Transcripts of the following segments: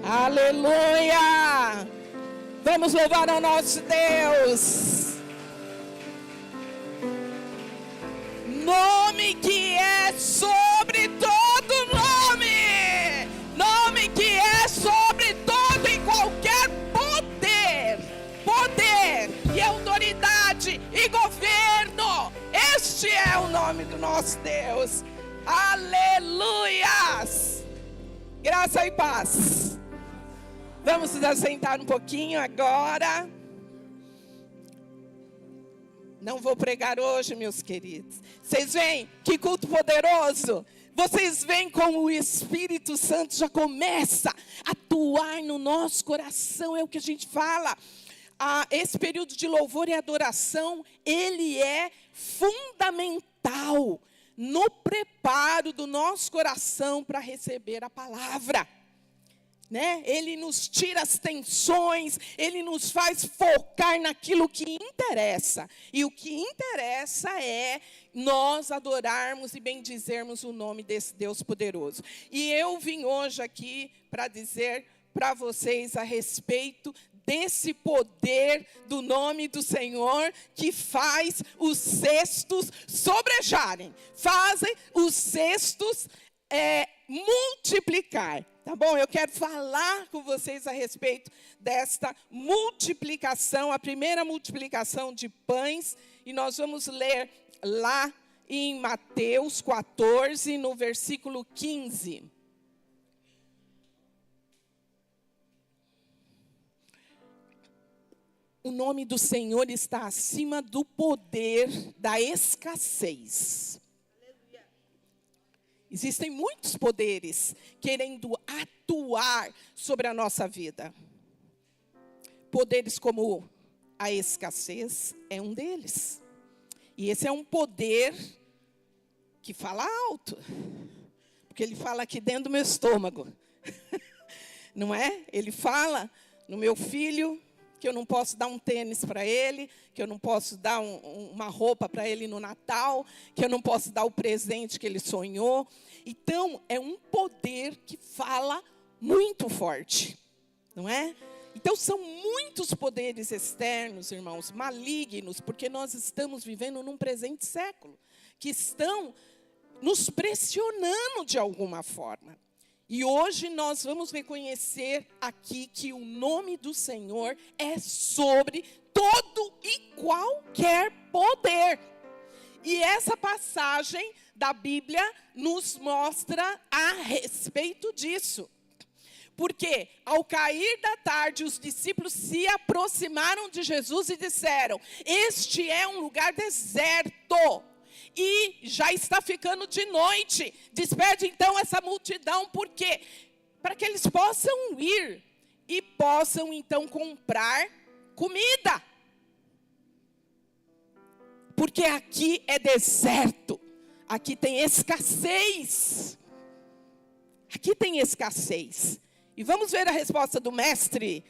Aleluia! Vamos louvar ao nosso Deus. Nome que é sobre todo nome. Nome que é sobre todo e qualquer poder. Poder e autoridade e governo. Este é o nome do nosso Deus. Aleluias! Graça e paz. Vamos nos assentar um pouquinho agora. Não vou pregar hoje, meus queridos. Vocês veem que culto poderoso? Vocês veem como o Espírito Santo já começa a atuar no nosso coração. É o que a gente fala. Esse período de louvor e adoração, ele é fundamental no preparo do nosso coração para receber a palavra. Né? Ele nos tira as tensões, ele nos faz focar naquilo que interessa. E o que interessa é nós adorarmos e bendizermos o nome desse Deus poderoso. E eu vim hoje aqui para dizer para vocês a respeito desse poder do nome do Senhor que faz os cestos sobrejarem, fazem os cestos multiplicar. Tá bom? Eu quero falar com vocês a respeito desta multiplicação, a primeira multiplicação de pães. E nós vamos ler lá em Mateus 14, no versículo 15. O nome do Senhor está acima do poder da escassez. Existem muitos poderes querendo atuar sobre a nossa vida. Poderes como a escassez é um deles. E esse é um poder que fala alto. Porque ele fala aqui dentro do meu estômago. Não é? Ele fala no meu filho que eu não posso dar um tênis para ele, que eu não posso dar uma roupa para ele no Natal, que eu não posso dar o presente que ele sonhou. Então, é um poder que fala muito forte, não é? Então, são muitos poderes externos, irmãos, malignos, porque nós estamos vivendo num presente século, que estão nos pressionando de alguma forma. E hoje nós vamos reconhecer aqui que o nome do Senhor é sobre todo e qualquer poder. E essa passagem da Bíblia nos mostra a respeito disso. Porque ao cair da tarde, os discípulos se aproximaram de Jesus e disseram: este é um lugar deserto. E já está ficando de noite. Despede então essa multidão. Por quê? Para que eles possam ir e possam então comprar comida. Porque aqui é deserto. Aqui tem escassez. Aqui tem escassez. E vamos ver a resposta do mestre.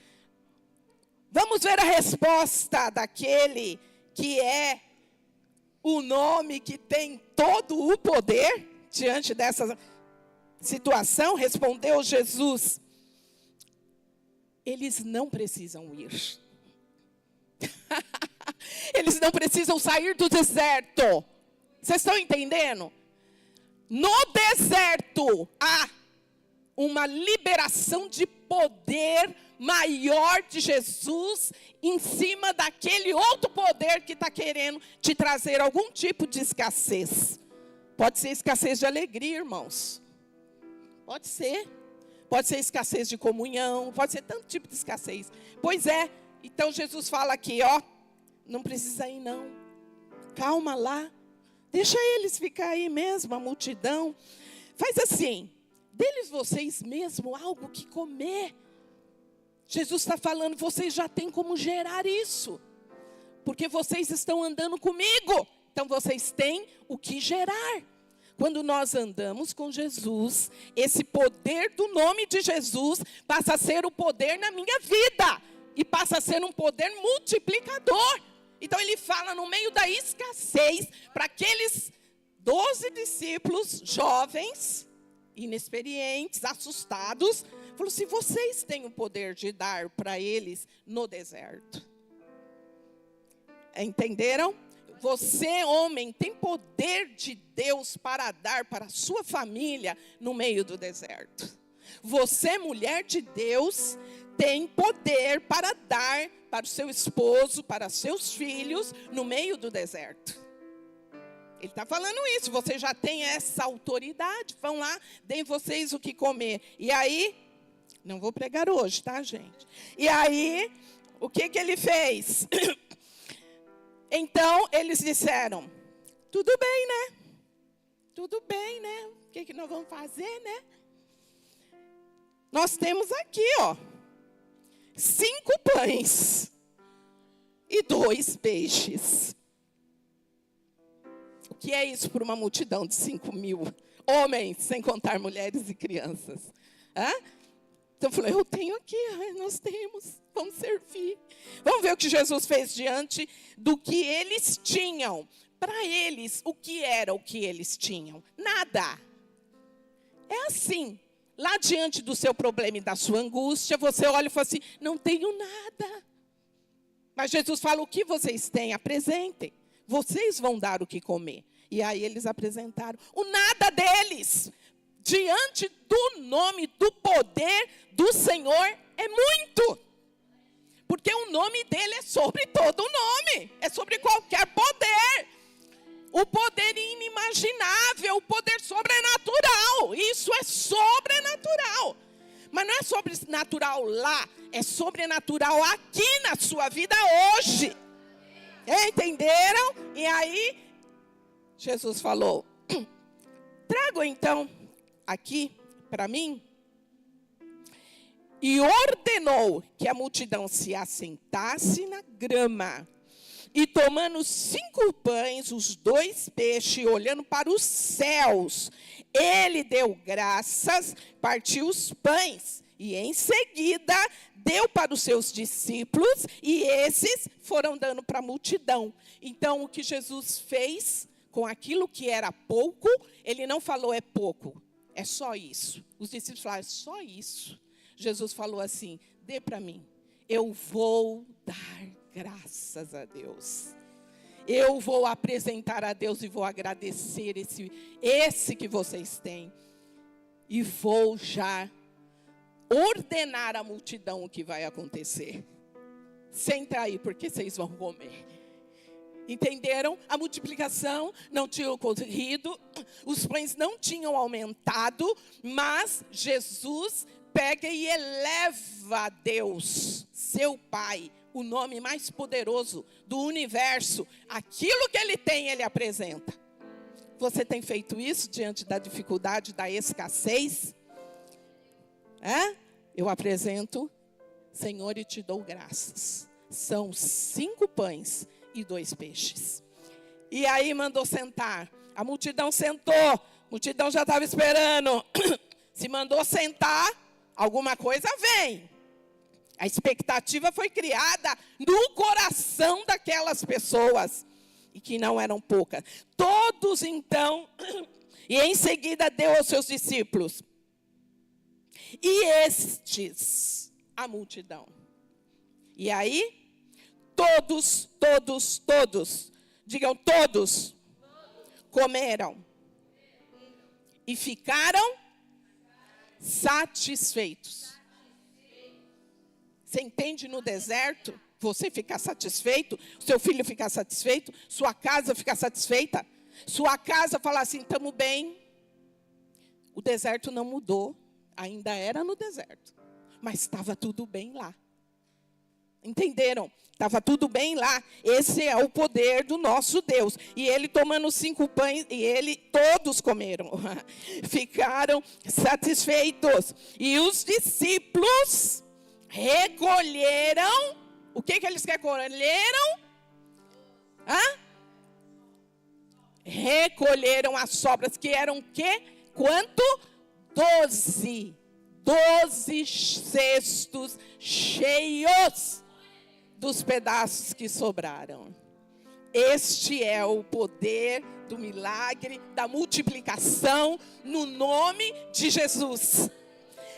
Vamos ver a resposta daquele que é o nome que tem todo o poder diante dessa situação. Respondeu Jesus: eles não precisam ir. Eles não precisam sair do deserto. Vocês estão entendendo? No deserto há uma liberação de poder maior de Jesus em cima daquele outro poder que está querendo te trazer algum tipo de escassez. Pode ser escassez de alegria, irmãos. Pode ser. Pode ser escassez de comunhão. Pode ser tanto tipo de escassez. Pois é. Então Jesus fala aqui, ó. Não precisa ir não. Calma lá. Deixa eles ficar aí mesmo, a multidão. Faz assim. Dê-lhes vocês mesmo algo que comer. Jesus está falando, vocês já têm como gerar isso. Porque vocês estão andando comigo. Então vocês têm o que gerar. Quando nós andamos com Jesus, esse poder do nome de Jesus passa a ser o poder na minha vida. E passa a ser um poder multiplicador. Então ele fala no meio da escassez para aqueles 12 discípulos jovens. inexperientes, assustados. Falou assim, vocês têm o poder de dar para eles no deserto. Entenderam? Você, homem, tem poder de Deus para dar para a sua família no meio do deserto. Você, mulher de Deus, tem poder para dar para o seu esposo, para seus filhos, no meio do deserto. Ele está falando isso, você já tem essa autoridade. Vão lá, deem vocês o que comer. E aí, não vou pregar hoje, tá, gente? E aí, o que ele fez? Então, eles disseram, tudo bem, né? Tudo bem, né? O que nós vamos fazer, né? Nós temos aqui, 5 pães e 2 peixes. O que é isso para uma multidão de 5.000 homens, sem contar mulheres e crianças? Então eu falei, eu tenho aqui, nós temos, vamos servir. Vamos ver o que Jesus fez diante do que eles tinham. Para eles, o que era o que eles tinham? Nada. É assim, lá diante do seu problema e da sua angústia, você olha e fala assim, não tenho nada. Mas Jesus fala, o que vocês têm? Apresentem. Vocês vão dar o que comer. E aí eles apresentaram o nada deles. Diante do nome, do poder do Senhor, é muito. Porque o nome dele é sobre todo nome. É sobre qualquer poder. O poder inimaginável, o poder sobrenatural. Isso é sobrenatural. Mas não é sobrenatural lá. É sobrenatural aqui na sua vida hoje. Entenderam? E aí, Jesus falou, trago então aqui para mim, e ordenou que a multidão se assentasse na grama, e tomando 5 pães, os 2 peixes, olhando para os céus, ele deu graças, partiu os pães, e em seguida deu para os seus discípulos, e esses foram dando para a multidão. Então, o que Jesus fez com aquilo que era pouco, ele não falou é pouco. É só isso. Os discípulos falaram, só isso. Jesus falou assim, dê para mim. Eu vou dar graças a Deus. Eu vou apresentar a Deus e vou agradecer esse que vocês têm. E vou já ordenar à multidão o que vai acontecer. Senta aí, porque vocês vão comer. Entenderam? A multiplicação não tinha ocorrido, os pães não tinham aumentado, mas Jesus pega e eleva a Deus, seu Pai, o nome mais poderoso do universo. Aquilo que ele tem, ele apresenta. Você tem feito isso diante da dificuldade, da escassez? Eu apresento, Senhor, e te dou graças. São 5 pães e 2 peixes. E aí mandou sentar. A multidão sentou. A multidão já estava esperando. Se mandou sentar, alguma coisa vem. A expectativa foi criada no coração daquelas pessoas. E que não eram poucas. Todos então, e em seguida deu aos seus discípulos. E estes, a multidão. E aí, todos, digam todos, comeram e ficaram satisfeitos. Você entende no deserto? Você ficar satisfeito, seu filho ficar satisfeito, sua casa ficar satisfeita, sua casa falar assim, estamos bem. O deserto não mudou, ainda era no deserto, mas estava tudo bem lá. Entenderam? Estava tudo bem lá. Esse é o poder do nosso Deus. E ele tomando 5 pães, e todos comeram. Ficaram satisfeitos. E os discípulos recolheram. O que eles recolheram? Recolheram as sobras, que eram o quê? Quanto? 12 cestos cheios dos pedaços que sobraram. Este é o poder do milagre, da multiplicação, no nome de Jesus.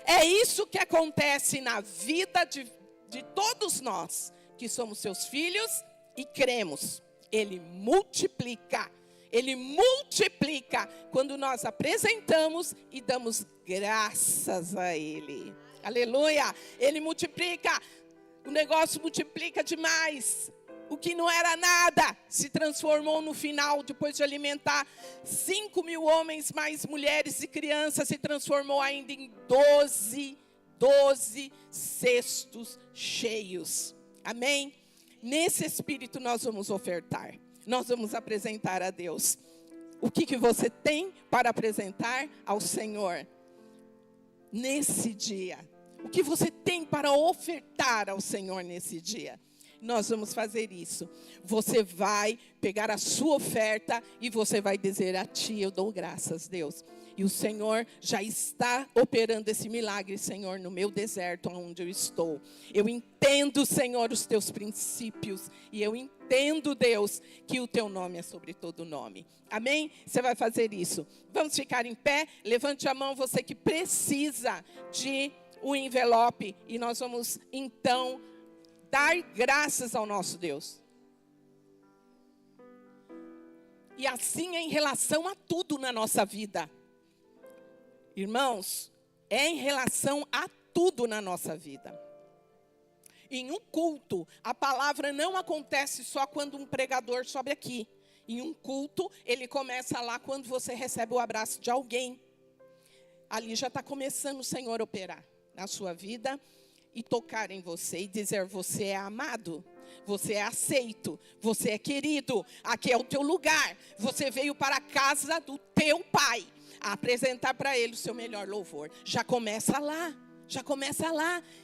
É isso que acontece na vida de todos nós, que somos seus filhos e cremos. Ele multiplica quando nós apresentamos e damos graças a Ele. Aleluia! Ele multiplica, o negócio multiplica demais. O que não era nada se transformou no final, depois de alimentar 5.000 homens, mais mulheres e crianças, se transformou ainda em 12 cestos cheios. Amém? Nesse espírito nós vamos ofertar. Nós vamos apresentar a Deus. O que você tem para apresentar ao Senhor nesse dia? O que você tem para ofertar ao Senhor nesse dia? Nós vamos fazer isso. Você vai pegar a sua oferta e você vai dizer: a ti eu dou graças, Deus. E o Senhor já está operando esse milagre, Senhor, no meu deserto, onde eu estou. Eu entendo, Senhor, os teus princípios. E eu entendo, Deus, que o teu nome é sobre todo nome. Amém? Você vai fazer isso. Vamos ficar em pé. Levante a mão, você que precisa de um envelope. E nós vamos, então, dar graças ao nosso Deus. E assim é em relação a tudo na nossa vida. Irmãos, é em relação a tudo na nossa vida. Em um culto, a palavra não acontece só quando um pregador sobe aqui. Em um culto, ele começa lá quando você recebe o abraço de alguém. Ali já está começando o Senhor operar na sua vida e tocar em você e dizer: você é amado, você é aceito, você é querido, aqui é o teu lugar. Você veio para a casa do teu Pai a apresentar para Ele o seu melhor louvor. Já começa lá.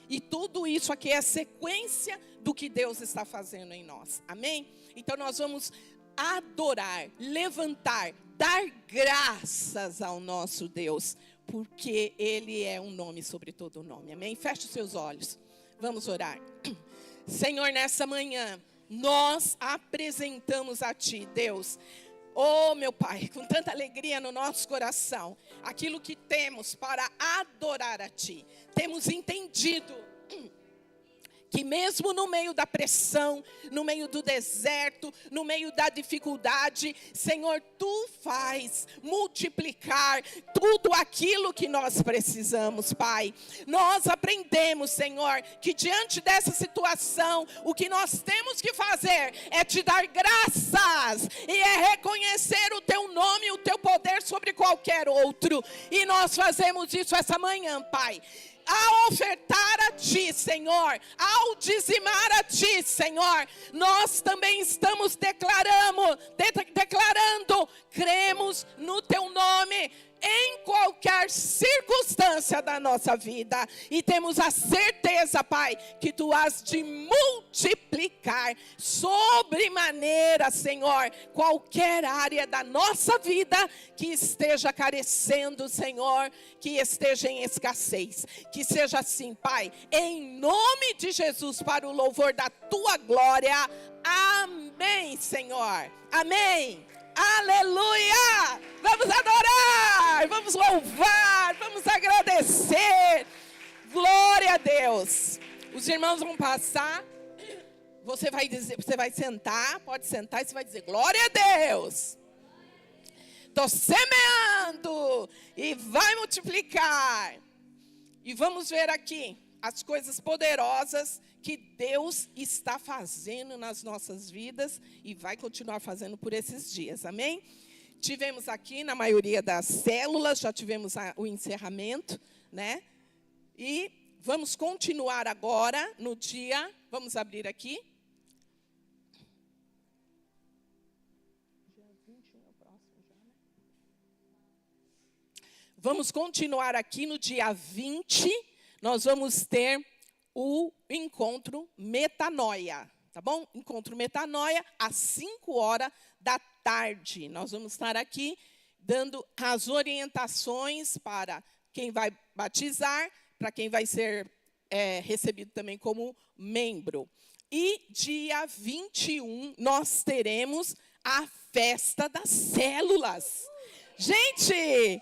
E tudo isso aqui é a sequência do que Deus está fazendo em nós. Amém? Então nós vamos adorar, levantar, dar graças ao nosso Deus, porque Ele é um nome sobre todo nome. Amém? Feche os seus olhos. Vamos orar. Senhor, nessa manhã, nós apresentamos a Ti, Deus. Oh, meu Pai, com tanta alegria no nosso coração, aquilo que temos para adorar a Ti. Temos entendido que mesmo no meio da pressão, no meio do deserto, no meio da dificuldade, Senhor, Tu faz multiplicar tudo aquilo que nós precisamos, Pai. Nós aprendemos, Senhor, que diante dessa situação, o que nós temos que fazer é Te dar graças e é reconhecer o Teu nome e o Teu poder sobre qualquer outro. E nós fazemos isso essa manhã, Pai. Ao ofertar a Ti, Senhor, ao dizimar a Ti, Senhor, nós também estamos declarando, cremos no Teu nome, em qualquer circunstância da nossa vida. E temos a certeza, Pai, que Tu has de multiplicar sobremaneira, Senhor, qualquer área da nossa vida que esteja carecendo, Senhor, que esteja em escassez. Que seja assim, Pai, em nome de Jesus, para o louvor da Tua glória. Amém, Senhor. Amém. Aleluia! Vamos adorar, vamos louvar, vamos agradecer. Glória a Deus. Os irmãos vão passar. Você vai dizer, você vai sentar, pode sentar e você vai dizer: glória a Deus. Estou semeando e vai multiplicar. E vamos ver aqui as coisas poderosas que Deus está fazendo nas nossas vidas e vai continuar fazendo por esses dias, amém? Tivemos aqui na maioria das células, já tivemos o encerramento, né? E vamos continuar agora no dia, vamos abrir aqui. Vamos continuar aqui no dia 20, nós vamos ter o encontro Metanoia, tá bom? Encontro Metanoia às 5h. Nós vamos estar aqui dando as orientações para quem vai batizar, para quem vai ser recebido também como membro. E dia 21 nós teremos a festa das células. Gente,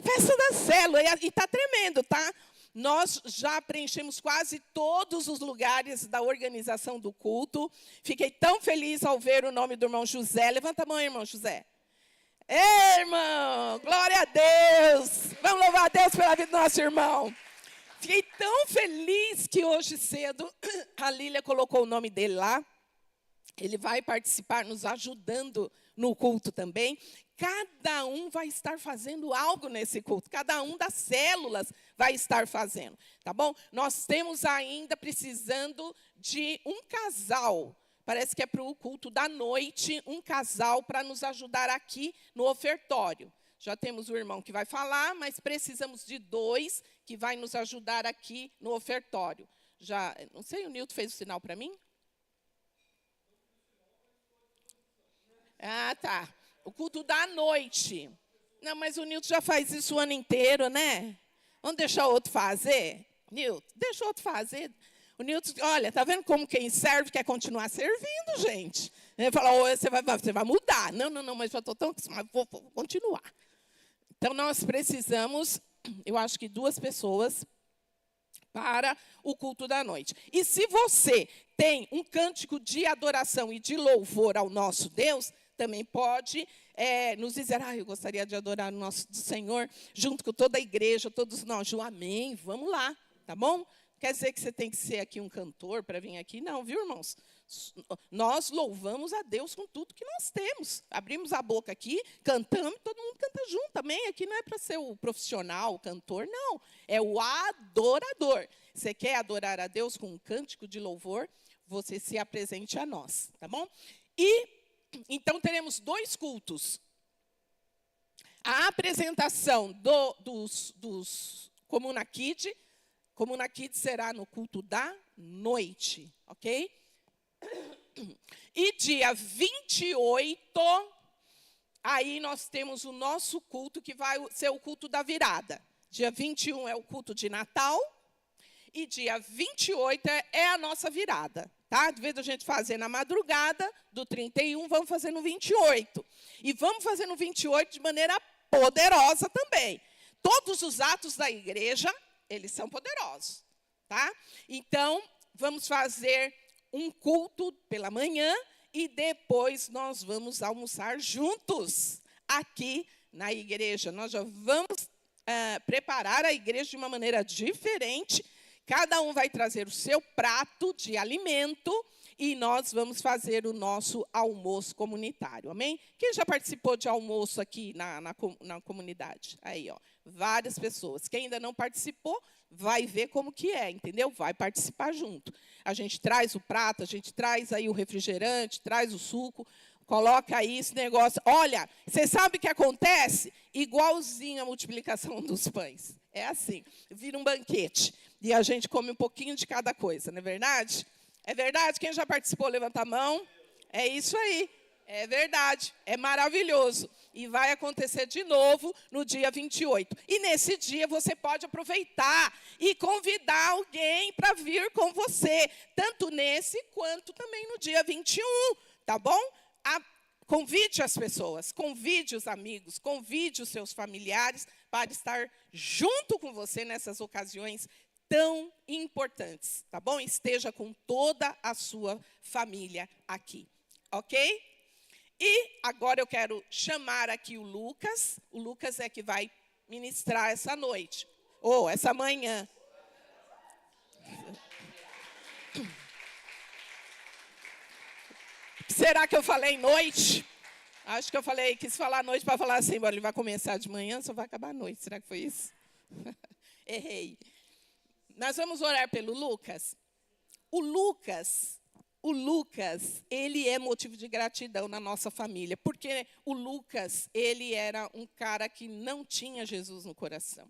festa da célula, e está tremendo, tá? Nós já preenchemos quase todos os lugares da organização do culto. Fiquei tão feliz ao ver o nome do irmão José. Levanta a mão, irmão José. Ei, irmão, glória a Deus. Vamos louvar a Deus pela vida do nosso irmão. Fiquei tão feliz que hoje cedo a Lília colocou o nome dele lá. Ele vai participar, nos ajudando no culto também. Cada um vai estar fazendo algo nesse culto. Cada um das células vai estar fazendo, tá bom? Nós temos ainda precisando de um casal. Parece que é para o culto da noite, um casal para nos ajudar aqui no ofertório. Já temos o irmão que vai falar, mas precisamos de 2 que vai nos ajudar aqui no ofertório. Já, não sei, o Nilton fez o sinal para mim? Ah, tá. O culto da noite. Não, mas o Nilton já faz isso o ano inteiro, né? Vamos deixar o outro fazer? Nilton, deixa o outro fazer. O Nilton, olha, tá vendo como quem serve quer continuar servindo, gente? Ele fala, você vai mudar. Não, mas já estou tão acostumado, vou continuar. Então, nós precisamos, eu acho que 2 pessoas para o culto da noite. E se você tem um cântico de adoração e de louvor ao nosso Deus, também pode nos dizer, eu gostaria de adorar o nosso Senhor, junto com toda a igreja, todos nós. Amém, vamos lá, tá bom? Quer dizer que você tem que ser aqui um cantor para vir aqui? Não, viu, irmãos? Nós louvamos a Deus com tudo que nós temos. Abrimos a boca aqui, cantamos, todo mundo canta junto também. Aqui não é para ser o profissional, o cantor, não. É o adorador. Você quer adorar a Deus com um cântico de louvor, você se apresente a nós, tá bom? E então, teremos 2 cultos. A apresentação dos Comuna Kids. Comuna Kids será no culto da noite, ok? E dia 28, aí nós temos o nosso culto, que vai ser o culto da virada. Dia 21 é o culto de Natal. E dia 28 é a nossa virada. Tá? De vez da gente fazer na madrugada do 31, vamos fazer no 28. E vamos fazer no 28 de maneira poderosa também. Todos os atos da igreja, eles são poderosos. Tá? Então, vamos fazer um culto pela manhã e depois nós vamos almoçar juntos aqui na igreja. Nós já vamos preparar a igreja de uma maneira diferente. Cada um vai trazer o seu prato de alimento e nós vamos fazer o nosso almoço comunitário, amém? Quem já participou de almoço aqui na comunidade? Aí, ó, várias pessoas. Quem ainda não participou, vai ver como que é, entendeu? Vai participar junto. A gente traz o prato, a gente traz aí o refrigerante, traz o suco, coloca aí esse negócio. Olha, você sabe o que acontece? Igualzinho a multiplicação dos pães. É assim, vira um banquete. E a gente come um pouquinho de cada coisa, não é verdade? É verdade? Quem já participou, levanta a mão. É isso aí. É verdade. É maravilhoso. E vai acontecer de novo no dia 28. E nesse dia você pode aproveitar e convidar alguém para vir com você. Tanto nesse quanto também no dia 21. Tá bom? Convide as pessoas, convide os amigos, convide os seus familiares para estar junto com você nessas ocasiões tão importantes, tá bom? Esteja com toda a sua família aqui, ok? E agora eu quero chamar aqui o Lucas. O Lucas é que vai ministrar essa noite, ou essa manhã. Será que eu falei noite? Acho que eu quis falar noite para falar assim, ele vai começar de manhã, só vai acabar à noite. Será que foi isso? Errei. Nós vamos orar pelo Lucas. O Lucas, ele é motivo de gratidão na nossa família, porque o Lucas, ele era um cara que não tinha Jesus no coração.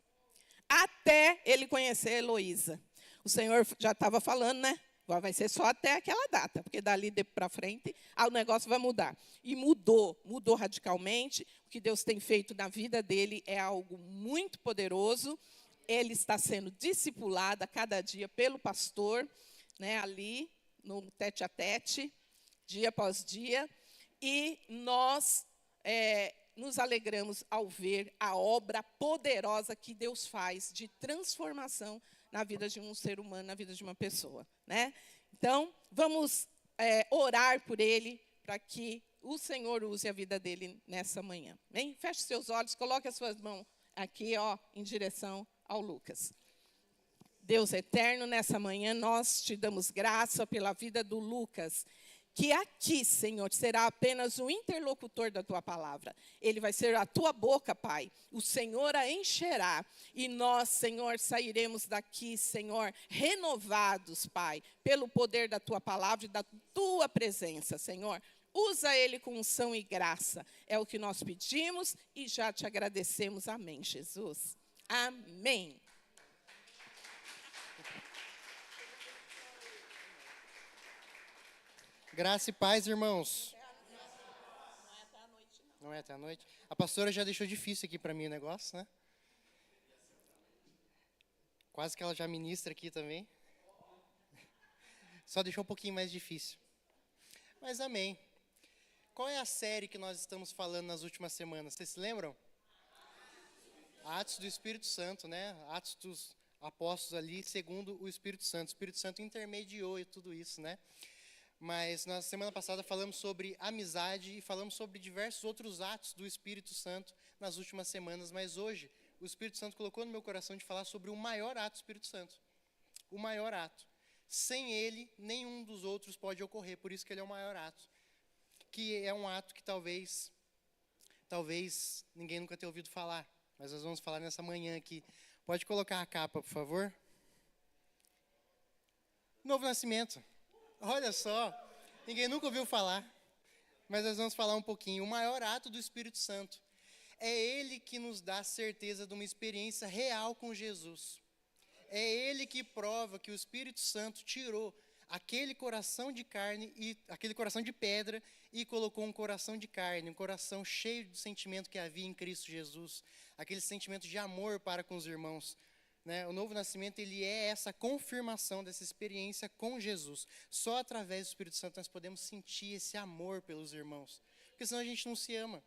Até ele conhecer a Heloísa. O Senhor já estava falando, né? Vai ser só até aquela data, porque dali para frente o negócio vai mudar. E mudou radicalmente. O que Deus tem feito na vida dele é algo muito poderoso. Ele está sendo discipulado a cada dia pelo pastor, né, ali, no tete-a-tete, dia após dia, e nós nos alegramos ao ver a obra poderosa que Deus faz de transformação na vida de um ser humano, na vida de uma pessoa, né? Então, vamos orar por ele, para que o Senhor use a vida dele nessa manhã. Bem? Feche seus olhos, coloque as suas mãos aqui, ó, em direção ao Lucas. Deus eterno, nessa manhã nós te damos graça pela vida do Lucas, que aqui, Senhor, será apenas o interlocutor da tua palavra. Ele vai ser a tua boca, Pai. O Senhor a encherá. E nós, Senhor, sairemos daqui, Senhor, renovados, Pai, pelo poder da tua palavra e da tua presença, Senhor. Usa ele com unção e graça. É o que nós pedimos e já te agradecemos. Amém, Jesus. Amém. Graça e paz, irmãos. Não é até a noite? A pastora já deixou difícil aqui para mim o negócio, né? Quase que ela já ministra aqui também. Só deixou um pouquinho mais difícil. Mas amém. Qual é a série que nós estamos falando nas últimas semanas? Vocês se lembram? Atos do Espírito Santo, né? Atos dos Apóstolos ali, segundo o Espírito Santo. O Espírito Santo intermediou e tudo isso, né? Mas na semana passada falamos sobre amizade e falamos sobre diversos outros atos do Espírito Santo nas últimas semanas. Mas hoje, o Espírito Santo colocou no meu coração de falar sobre o maior ato do Espírito Santo. O maior ato. Sem ele, nenhum dos outros pode ocorrer. Por isso que ele é o maior ato. Que é um ato que talvez ninguém nunca tenha ouvido falar. Mas nós vamos falar nessa manhã aqui. Pode colocar a capa, por favor. Novo nascimento. Olha só, ninguém nunca ouviu falar, mas nós vamos falar um pouquinho. O maior ato do Espírito Santo é ele que nos dá certeza de uma experiência real com Jesus. É ele que prova que o Espírito Santo tirou aquele coração de carne e aquele coração de pedra e colocou um coração de carne, um coração cheio do sentimento que havia em Cristo Jesus, aquele sentimento de amor para com os irmãos. Né? O novo nascimento, ele é essa confirmação dessa experiência com Jesus. Só através do Espírito Santo nós podemos sentir esse amor pelos irmãos. Porque senão a gente não se ama.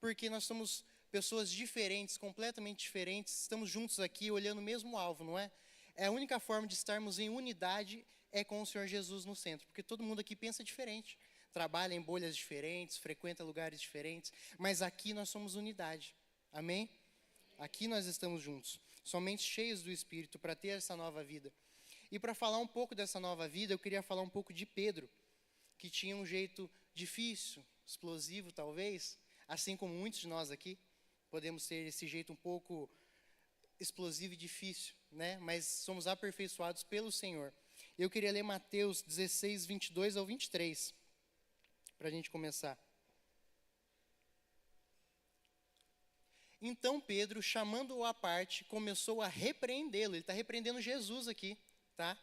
Porque nós somos pessoas diferentes, completamente diferentes. Estamos juntos aqui, olhando o mesmo alvo, não é? A única forma de estarmos em unidade é com o Senhor Jesus no centro. Porque todo mundo aqui pensa diferente. Trabalha em bolhas diferentes, frequenta lugares diferentes. Mas aqui nós somos unidade. Amém? Aqui nós estamos juntos. Somente cheios do Espírito para ter essa nova vida. E para falar um pouco dessa nova vida, eu queria falar um pouco de Pedro, que tinha um jeito difícil, explosivo talvez, assim como muitos de nós aqui, podemos ter esse jeito um pouco explosivo e difícil, né? Mas somos aperfeiçoados pelo Senhor. Eu queria ler Mateus 16, 22 ao 23, para a gente começar. Então Pedro, chamando-o à parte, começou a repreendê-lo. Ele está repreendendo Jesus aqui, tá?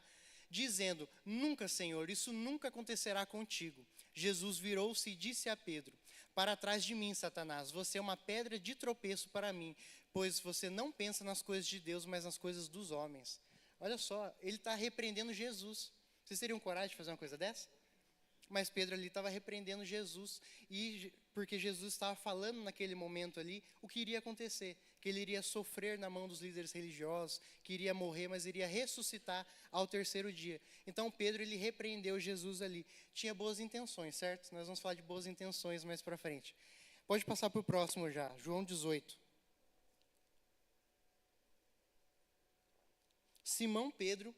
Dizendo: nunca, Senhor, isso nunca acontecerá contigo. Jesus virou-se e disse a Pedro: para trás de mim, Satanás, você é uma pedra de tropeço para mim, pois você não pensa nas coisas de Deus, mas nas coisas dos homens. Olha só, ele está repreendendo Jesus. Vocês teriam coragem de fazer uma coisa dessa? Mas Pedro ali estava repreendendo Jesus, e porque Jesus estava falando naquele momento ali o que iria acontecer, que ele iria sofrer na mão dos líderes religiosos, que iria morrer, mas iria ressuscitar ao terceiro dia. Então Pedro, ele repreendeu Jesus ali. Tinha boas intenções, certo? Nós vamos falar de boas intenções mais para frente. Pode passar para o próximo já, João 18. Simão Pedro,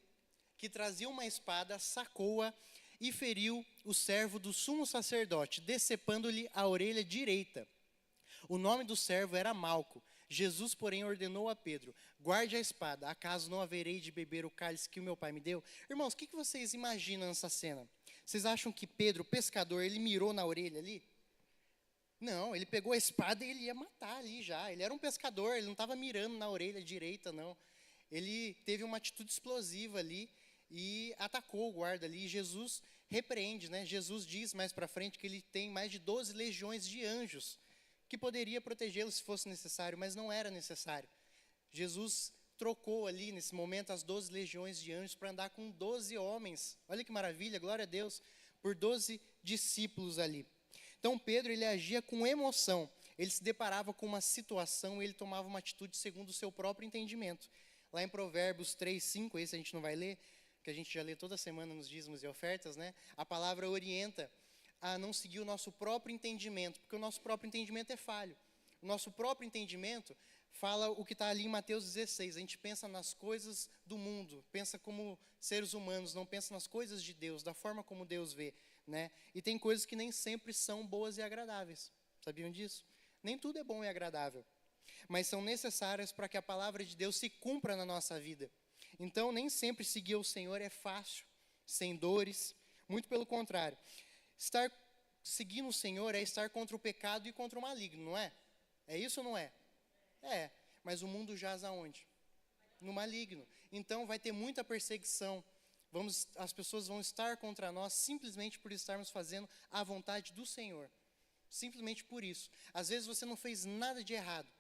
que trazia uma espada, sacou-a e feriu o servo do sumo sacerdote, decepando-lhe a orelha direita. O nome do servo era Malco. Jesus, porém, ordenou a Pedro: guarde a espada, acaso não haverei de beber o cálice que o meu pai me deu? Irmãos, o que vocês imaginam nessa cena? Vocês acham que Pedro, o pescador, ele mirou na orelha ali? Não, ele pegou a espada e ele ia matar ali já. Ele era um pescador, ele não estava mirando na orelha direita, não. Ele teve uma atitude explosiva ali e atacou o guarda ali. E Jesus repreende, né? Jesus diz mais para frente que ele tem mais de 12 legiões de anjos que poderia protegê-lo se fosse necessário, mas não era necessário. Jesus trocou ali, nesse momento, as 12 legiões de anjos para andar com 12 homens. Olha que maravilha, glória a Deus, por 12 discípulos ali. Então, Pedro, ele agia com emoção. Ele se deparava com uma situação e ele tomava uma atitude segundo o seu próprio entendimento. Lá em Provérbios 3, 5, esse a gente não vai ler, que a gente já lê toda semana nos dízimos e ofertas, né? A palavra orienta a não seguir o nosso próprio entendimento, porque o nosso próprio entendimento é falho. O nosso próprio entendimento fala o que está ali em Mateus 16. A gente pensa nas coisas do mundo, pensa como seres humanos, não pensa nas coisas de Deus, da forma como Deus vê, né? E tem coisas que nem sempre são boas e agradáveis. Sabiam disso? Nem tudo é bom e agradável, mas são necessárias para que a palavra de Deus se cumpra na nossa vida. Então, nem sempre seguir o Senhor é fácil, sem dores, muito pelo contrário. Estar seguindo o Senhor é estar contra o pecado e contra o maligno, não é? É isso ou não é? É, mas o mundo jaz aonde? No maligno. Então, vai ter muita perseguição. As pessoas vão estar contra nós simplesmente por estarmos fazendo a vontade do Senhor. Simplesmente por isso. Às vezes você não fez nada de errado,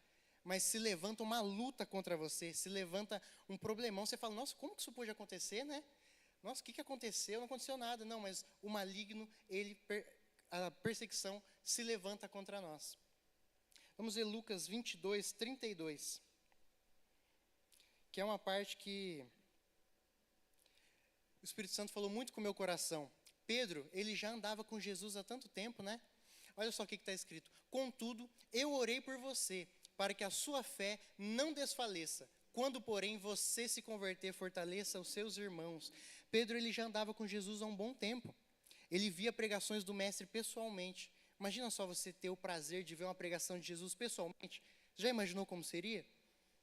mas se levanta uma luta contra você, se levanta um problemão, você fala, nossa, como que isso pode acontecer, né? Nossa, o que aconteceu? Não aconteceu nada. Não, mas o maligno, a perseguição se levanta contra nós. Vamos ver Lucas 22, 32, que é uma parte que o Espírito Santo falou muito com o meu coração. Pedro, ele já andava com Jesus há tanto tempo, né? Olha só o que está escrito. Contudo, eu orei por você, para que a sua fé não desfaleça. Quando, porém, você se converter, fortaleça os seus irmãos. Pedro, ele já andava com Jesus há um bom tempo. Ele via pregações do Mestre pessoalmente. Imagina só você ter o prazer de ver uma pregação de Jesus pessoalmente. Já imaginou como seria?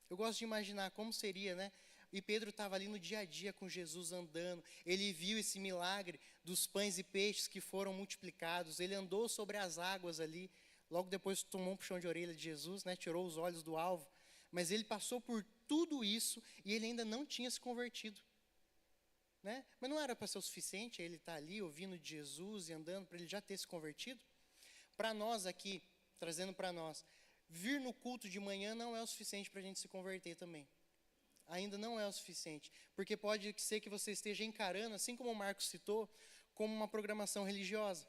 Eu gosto de imaginar como seria, né? E Pedro estava ali no dia a dia com Jesus andando. Ele viu esse milagre dos pães e peixes que foram multiplicados. Ele andou sobre as águas ali. Logo depois tomou um puxão de orelha de Jesus, né? Tirou os olhos do alvo. Mas ele passou por tudo isso e ele ainda não tinha se convertido, né? Mas não era para ser o suficiente ele estar ali ouvindo de Jesus e andando para ele já ter se convertido? Para nós aqui, trazendo para nós, vir no culto de manhã não é o suficiente para a gente se converter também. Ainda não é o suficiente, porque pode ser que você esteja encarando, assim como o Marcos citou, como uma programação religiosa.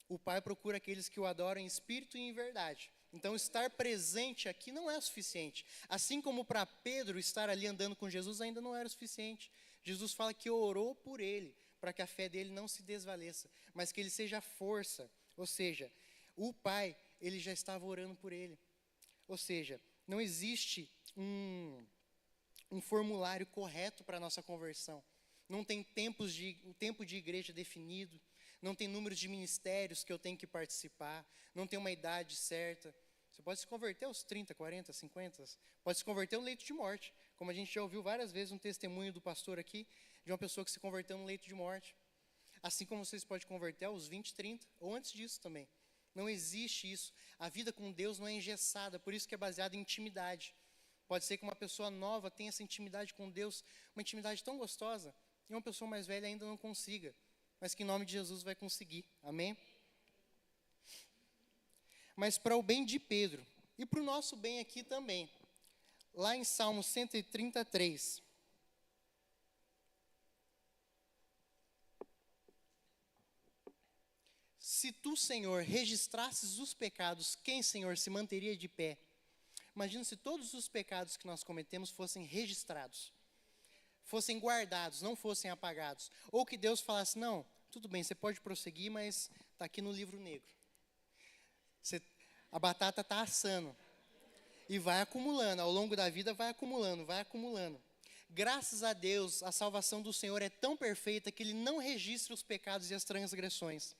O Pai procura aqueles que o adoram em espírito e em verdade. Então, estar presente aqui não é o suficiente. Assim como para Pedro, estar ali andando com Jesus ainda não era o suficiente. Jesus fala que orou por ele, para que a fé dele não se desvaleça, mas que ele seja força. Ou seja, o Pai, ele já estava orando por ele. Ou seja, não existe um formulário correto para a nossa conversão. Não tem um tempo de igreja definido. Não tem números de ministérios que eu tenho que participar. Não tem uma idade certa. Você pode se converter aos 30, 40, 50. Pode se converter no leito de morte. Como a gente já ouviu várias vezes um testemunho do pastor aqui, de uma pessoa que se converteu no leito de morte. Assim como vocês podem converter aos 20, 30, ou antes disso também. Não existe isso. A vida com Deus não é engessada, por isso que é baseada em intimidade. Pode ser que uma pessoa nova tenha essa intimidade com Deus, uma intimidade tão gostosa, e uma pessoa mais velha ainda não consiga. Mas que em nome de Jesus vai conseguir. Amém? Mas para o bem de Pedro, e para o nosso bem aqui também. Lá em Salmo 133. Se tu, Senhor, registrasses os pecados, quem, Senhor, se manteria de pé? Imagina se todos os pecados que nós cometemos fossem registrados, fossem guardados, não fossem apagados. Ou que Deus falasse, não, tudo bem, você pode prosseguir, mas está aqui no livro negro. A batata está assando. E vai acumulando, ao longo da vida vai acumulando, vai acumulando. Graças a Deus, a salvação do Senhor é tão perfeita que Ele não registra os pecados e as transgressões.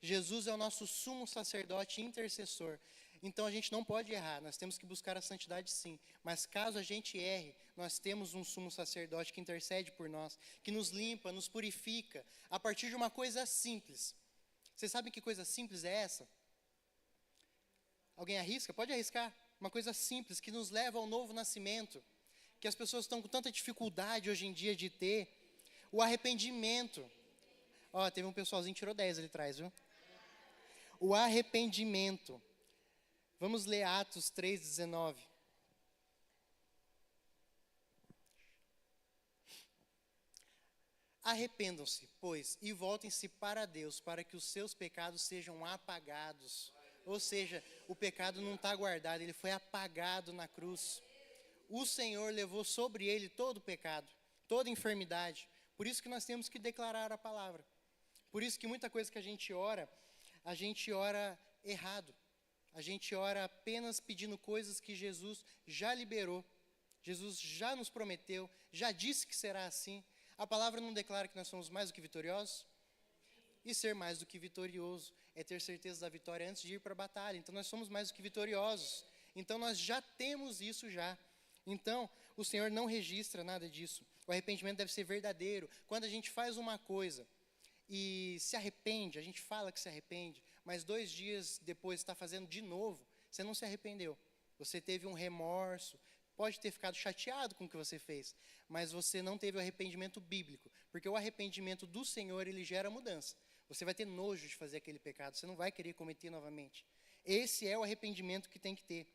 Jesus é o nosso sumo sacerdote e intercessor. Então a gente não pode errar, nós temos que buscar a santidade sim. Mas caso a gente erre, nós temos um sumo sacerdote que intercede por nós, que nos limpa, nos purifica, a partir de uma coisa simples. Vocês sabem que coisa simples é essa? Alguém arrisca? Pode arriscar. Uma coisa simples, que nos leva ao novo nascimento, que as pessoas estão com tanta dificuldade hoje em dia de ter. O arrependimento. Ó, teve um pessoalzinho que tirou 10 ali atrás, viu? O arrependimento. Vamos ler Atos 3:19. Arrependam-se, pois, e voltem-se para Deus, para que os seus pecados sejam apagados. Ou seja, o pecado não está guardado, ele foi apagado na cruz. O Senhor levou sobre ele todo o pecado, toda enfermidade. Por isso que nós temos que declarar a palavra. Por isso que muita coisa que a gente ora errado. A gente ora apenas pedindo coisas que Jesus já liberou. Jesus já nos prometeu, já disse que será assim. A palavra não declara que nós somos mais do que vitoriosos? E ser mais do que vitorioso é ter certeza da vitória antes de ir para a batalha. Então nós somos mais do que vitoriosos. Então nós já temos isso já. Então o Senhor não registra nada disso. O arrependimento deve ser verdadeiro. Quando a gente faz uma coisa e se arrepende, a gente fala que se arrepende, mas 2 dias depois está fazendo de novo, você não se arrependeu. Você teve um remorso, pode ter ficado chateado com o que você fez, mas você não teve o arrependimento bíblico, porque o arrependimento do Senhor, ele gera mudança. Você vai ter nojo de fazer aquele pecado, você não vai querer cometer novamente. Esse é o arrependimento que tem que ter.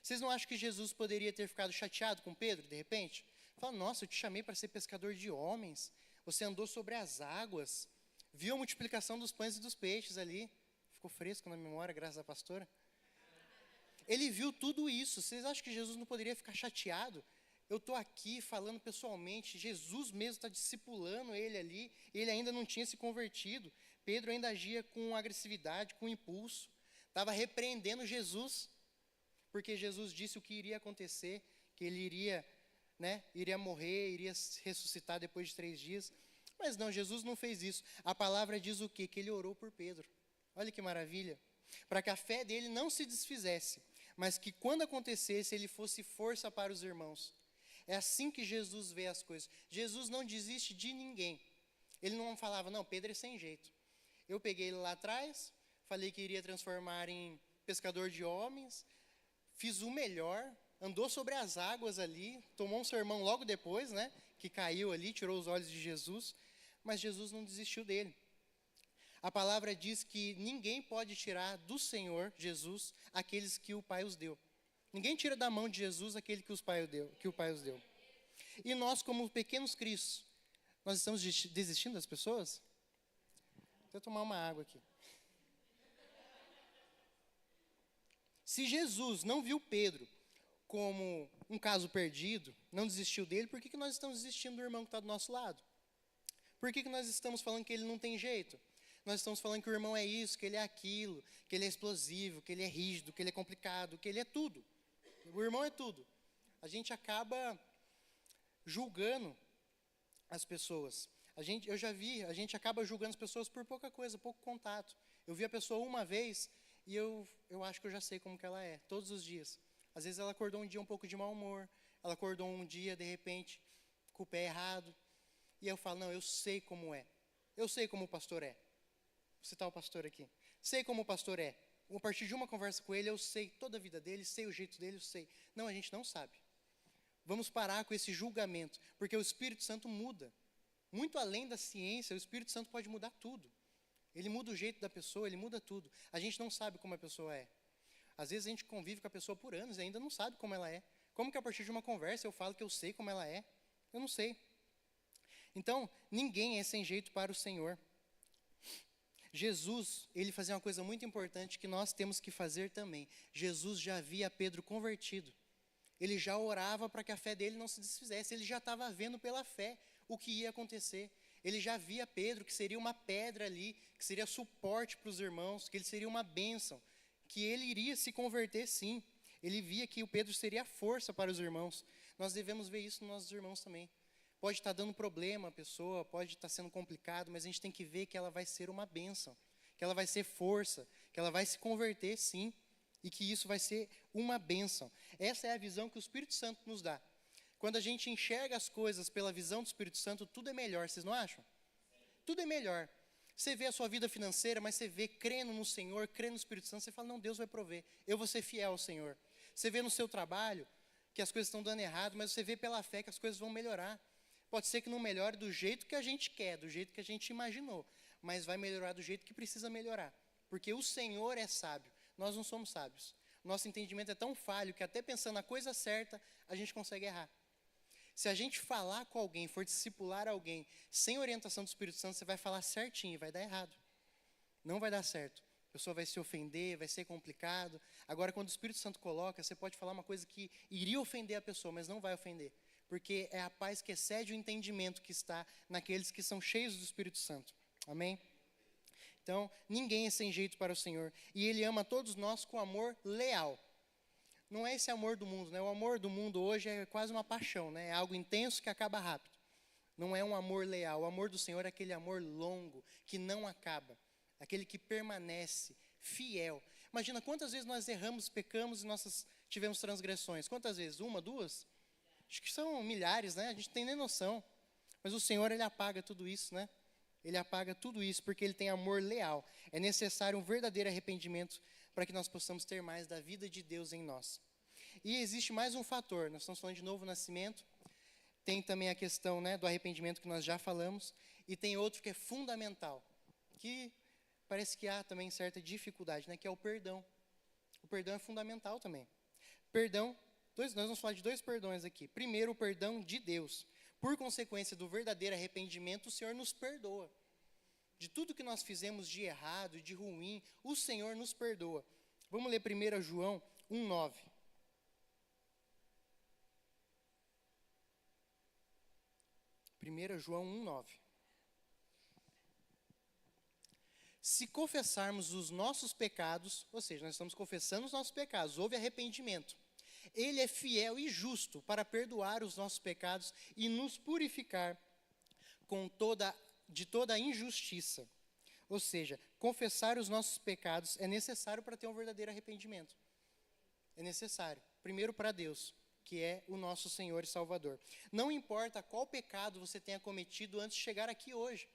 Vocês não acham que Jesus poderia ter ficado chateado com Pedro, de repente? Fala, nossa, eu te chamei para ser pescador de homens, você andou sobre as águas, viu a multiplicação dos pães e dos peixes ali, ficou fresco na memória, graças à pastora. Ele viu tudo isso. Vocês acham que Jesus não poderia ficar chateado? Eu estou aqui falando pessoalmente, Jesus mesmo está discipulando ele ali, ele ainda não tinha se convertido. Pedro ainda agia com agressividade, com impulso, estava repreendendo Jesus, porque Jesus disse o que iria acontecer, que ele iria morrer, iria ressuscitar depois de 3 dias. Mas não, Jesus não fez isso. A palavra diz o quê? Que ele orou por Pedro. Olha que maravilha. Para que a fé dele não se desfizesse, mas que quando acontecesse, ele fosse força para os irmãos. É assim que Jesus vê as coisas. Jesus não desiste de ninguém. Ele não falava, não, Pedro é sem jeito. Eu peguei ele lá atrás, falei que iria transformar em pescador de homens, fiz o melhor, andou sobre as águas ali, tomou um sermão logo depois, que caiu ali, tirou os olhos de Jesus, mas Jesus não desistiu dele. A palavra diz que ninguém pode tirar do Senhor, Jesus, aqueles que o Pai os deu. Ninguém tira da mão de Jesus aquele que o Pai os deu. E nós, como pequenos cristos, nós estamos desistindo das pessoas? Vou tomar uma água aqui. Se Jesus não viu Pedro como um caso perdido, não desistiu dele, por que nós estamos desistindo do irmão que está do nosso lado? Por que nós estamos falando que ele não tem jeito? Nós estamos falando que o irmão é isso, que ele é aquilo, que ele é explosivo, que ele é rígido, que ele é complicado, que ele é tudo. O irmão é tudo. A gente acaba julgando as pessoas. A gente acaba julgando as pessoas por pouca coisa, pouco contato. Eu vi a pessoa uma vez e eu acho que eu já sei como que ela é, todos os dias. Às vezes ela acordou um dia um pouco de mau humor, ela acordou um dia, de repente, com o pé errado. E eu falo, não, eu sei como é. Eu sei como o pastor é. Vou citar o pastor aqui. Sei como o pastor é. A partir de uma conversa com ele, eu sei toda a vida dele, sei o jeito dele, eu sei. Não, a gente não sabe. Vamos parar com esse julgamento, porque o Espírito Santo muda. Muito além da ciência, o Espírito Santo pode mudar tudo. Ele muda o jeito da pessoa, ele muda tudo. A gente não sabe como a pessoa é. Às vezes a gente convive com a pessoa por anos e ainda não sabe como ela é. Como que a partir de uma conversa eu falo que eu sei como ela é? Eu não sei. Então, ninguém é sem jeito para o Senhor. Jesus, ele fazia uma coisa muito importante que nós temos que fazer também. Jesus já via Pedro convertido. Ele já orava para que a fé dele não se desfizesse. Ele já estava vendo pela fé o que ia acontecer. Ele já via Pedro, que seria uma pedra ali, que seria suporte para os irmãos, que ele seria uma bênção, que ele iria se converter sim. Ele via que o Pedro seria força para os irmãos. Nós devemos ver isso nos nossos irmãos também. Pode estar dando problema a pessoa, pode estar sendo complicado, mas a gente tem que ver que ela vai ser uma bênção, que ela vai ser força, que ela vai se converter sim, e que isso vai ser uma bênção. Essa é a visão que o Espírito Santo nos dá. Quando a gente enxerga as coisas pela visão do Espírito Santo, tudo é melhor, vocês não acham? Tudo é melhor. Você vê a sua vida financeira, mas você vê crendo no Senhor, crendo no Espírito Santo, você fala, não, Deus vai prover, eu vou ser fiel ao Senhor. Você vê no seu trabalho que as coisas estão dando errado, mas você vê pela fé que as coisas vão melhorar. Pode ser que não melhore do jeito que a gente quer, do jeito que a gente imaginou, mas vai melhorar do jeito que precisa melhorar. Porque o Senhor é sábio, nós não somos sábios. Nosso entendimento é tão falho que até pensando na coisa certa, a gente consegue errar. Se a gente falar com alguém, for discipular alguém, sem orientação do Espírito Santo, você vai falar certinho, vai dar errado. Não vai dar certo. A pessoa vai se ofender, vai ser complicado. Agora, quando o Espírito Santo coloca, você pode falar uma coisa que iria ofender a pessoa, mas não vai ofender. Porque é a paz que excede o entendimento que está naqueles que são cheios do Espírito Santo. Amém? Então, ninguém é sem jeito para o Senhor. E Ele ama todos nós com amor leal. Não é esse amor do mundo, né? O amor do mundo hoje é quase uma paixão, né? É algo intenso que acaba rápido. Não é um amor leal. O amor do Senhor é aquele amor longo, que não acaba. Aquele que permanece, fiel. Imagina quantas vezes nós erramos, pecamos e nós tivemos transgressões. Quantas vezes? Uma, duas? Acho que são milhares, né? A gente não tem nem noção. Mas o Senhor, Ele apaga tudo isso, né? Ele apaga tudo isso porque Ele tem amor leal. É necessário um verdadeiro arrependimento para que nós possamos ter mais da vida de Deus em nós. E existe mais um fator. Nós estamos falando de novo nascimento. Tem também a questão, né, do arrependimento que nós já falamos. E tem outro que é fundamental. Que parece que há também certa dificuldade, né? Que é o perdão. O perdão é fundamental também. Perdão, nós vamos falar de 2 perdões aqui. Primeiro, o perdão de Deus. Por consequência do verdadeiro arrependimento, o Senhor nos perdoa. De tudo que nós fizemos de errado, de ruim, o Senhor nos perdoa. Vamos ler 1 João 1,9. 1 João 1,9. Se confessarmos os nossos pecados, ou seja, nós estamos confessando os nossos pecados, houve arrependimento. Ele é fiel e justo para perdoar os nossos pecados e nos purificar de toda a injustiça. Ou seja, confessar os nossos pecados é necessário para ter um verdadeiro arrependimento. É necessário. Primeiro para Deus, que é o nosso Senhor e Salvador. Não importa qual pecado você tenha cometido antes de chegar aqui hoje.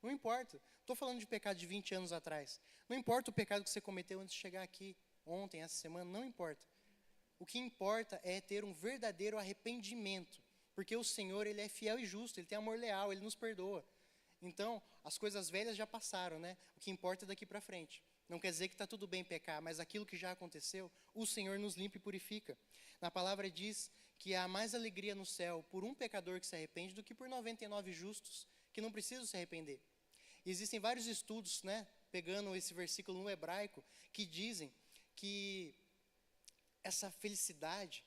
Não importa. Estou falando de pecado de 20 anos atrás. Não importa o pecado que você cometeu antes de chegar aqui, ontem, essa semana, não importa. O que importa é ter um verdadeiro arrependimento. Porque o Senhor, Ele é fiel e justo, Ele tem amor leal, Ele nos perdoa. Então, as coisas velhas já passaram, né? O que importa é daqui para frente. Não quer dizer que está tudo bem pecar, mas aquilo que já aconteceu, o Senhor nos limpa e purifica. Na palavra diz que há mais alegria no céu por um pecador que se arrepende do que por 99 justos que não precisam se arrepender. E existem vários estudos, né, pegando esse versículo no hebraico, que dizem que essa felicidade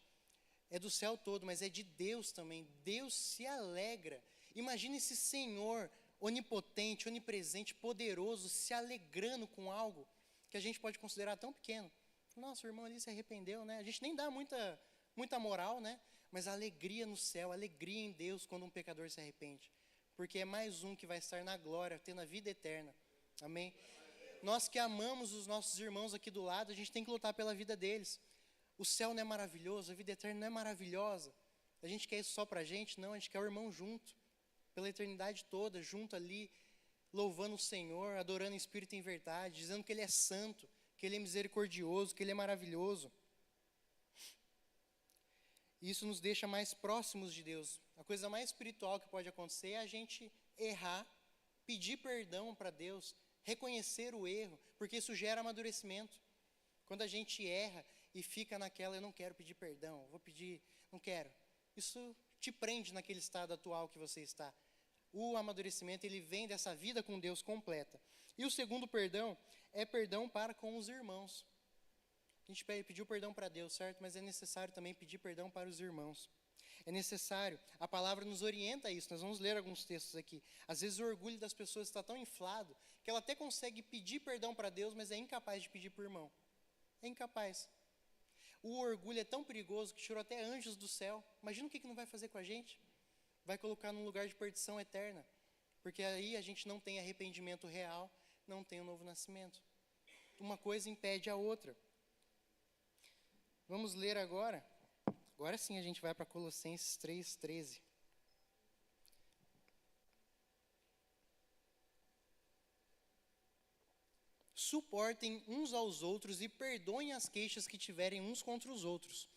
é do céu todo, mas é de Deus também. Deus se alegra. Imagine esse Senhor onipotente, onipresente, poderoso, se alegrando com algo que a gente pode considerar tão pequeno. Nossa, o irmão ali se arrependeu, né? A gente nem dá muita moral, né? Mas a alegria no céu, a alegria em Deus quando um pecador se arrepende. Porque é mais um que vai estar na glória, tendo a vida eterna. Amém? Nós que amamos os nossos irmãos aqui do lado, a gente tem que lutar pela vida deles. O céu não é maravilhoso, a vida eterna não é maravilhosa. A gente quer isso só pra gente? Não, a gente quer o irmão junto. Pela eternidade toda, junto ali, louvando o Senhor, adorando em espírito e em verdade, dizendo que Ele é santo, que Ele é misericordioso, que Ele é maravilhoso. Isso nos deixa mais próximos de Deus. A coisa mais espiritual que pode acontecer é a gente errar, pedir perdão para Deus, reconhecer o erro, porque isso gera amadurecimento. Quando a gente erra e fica naquela, eu não quero pedir perdão, vou pedir, não quero. Isso te prende naquele estado atual que você está. O amadurecimento, ele vem dessa vida com Deus completa. E o segundo perdão é perdão para com os irmãos. A gente pediu perdão para Deus, certo? Mas é necessário também pedir perdão para os irmãos. É necessário, a palavra nos orienta a isso. Nós vamos ler alguns textos aqui. Às vezes o orgulho das pessoas está tão inflado que ela até consegue pedir perdão para Deus, mas é incapaz de pedir para o irmão. É incapaz. O orgulho é tão perigoso que tirou até anjos do céu. Imagina o que não vai fazer com a gente. Vai colocar num lugar de perdição eterna. Porque aí a gente não tem arrependimento real, não tem um novo nascimento. Uma coisa impede a outra. Vamos ler agora. Agora sim a gente vai para Colossenses 3:13. Suportem uns aos outros e perdoem as queixas que tiverem uns contra os outros.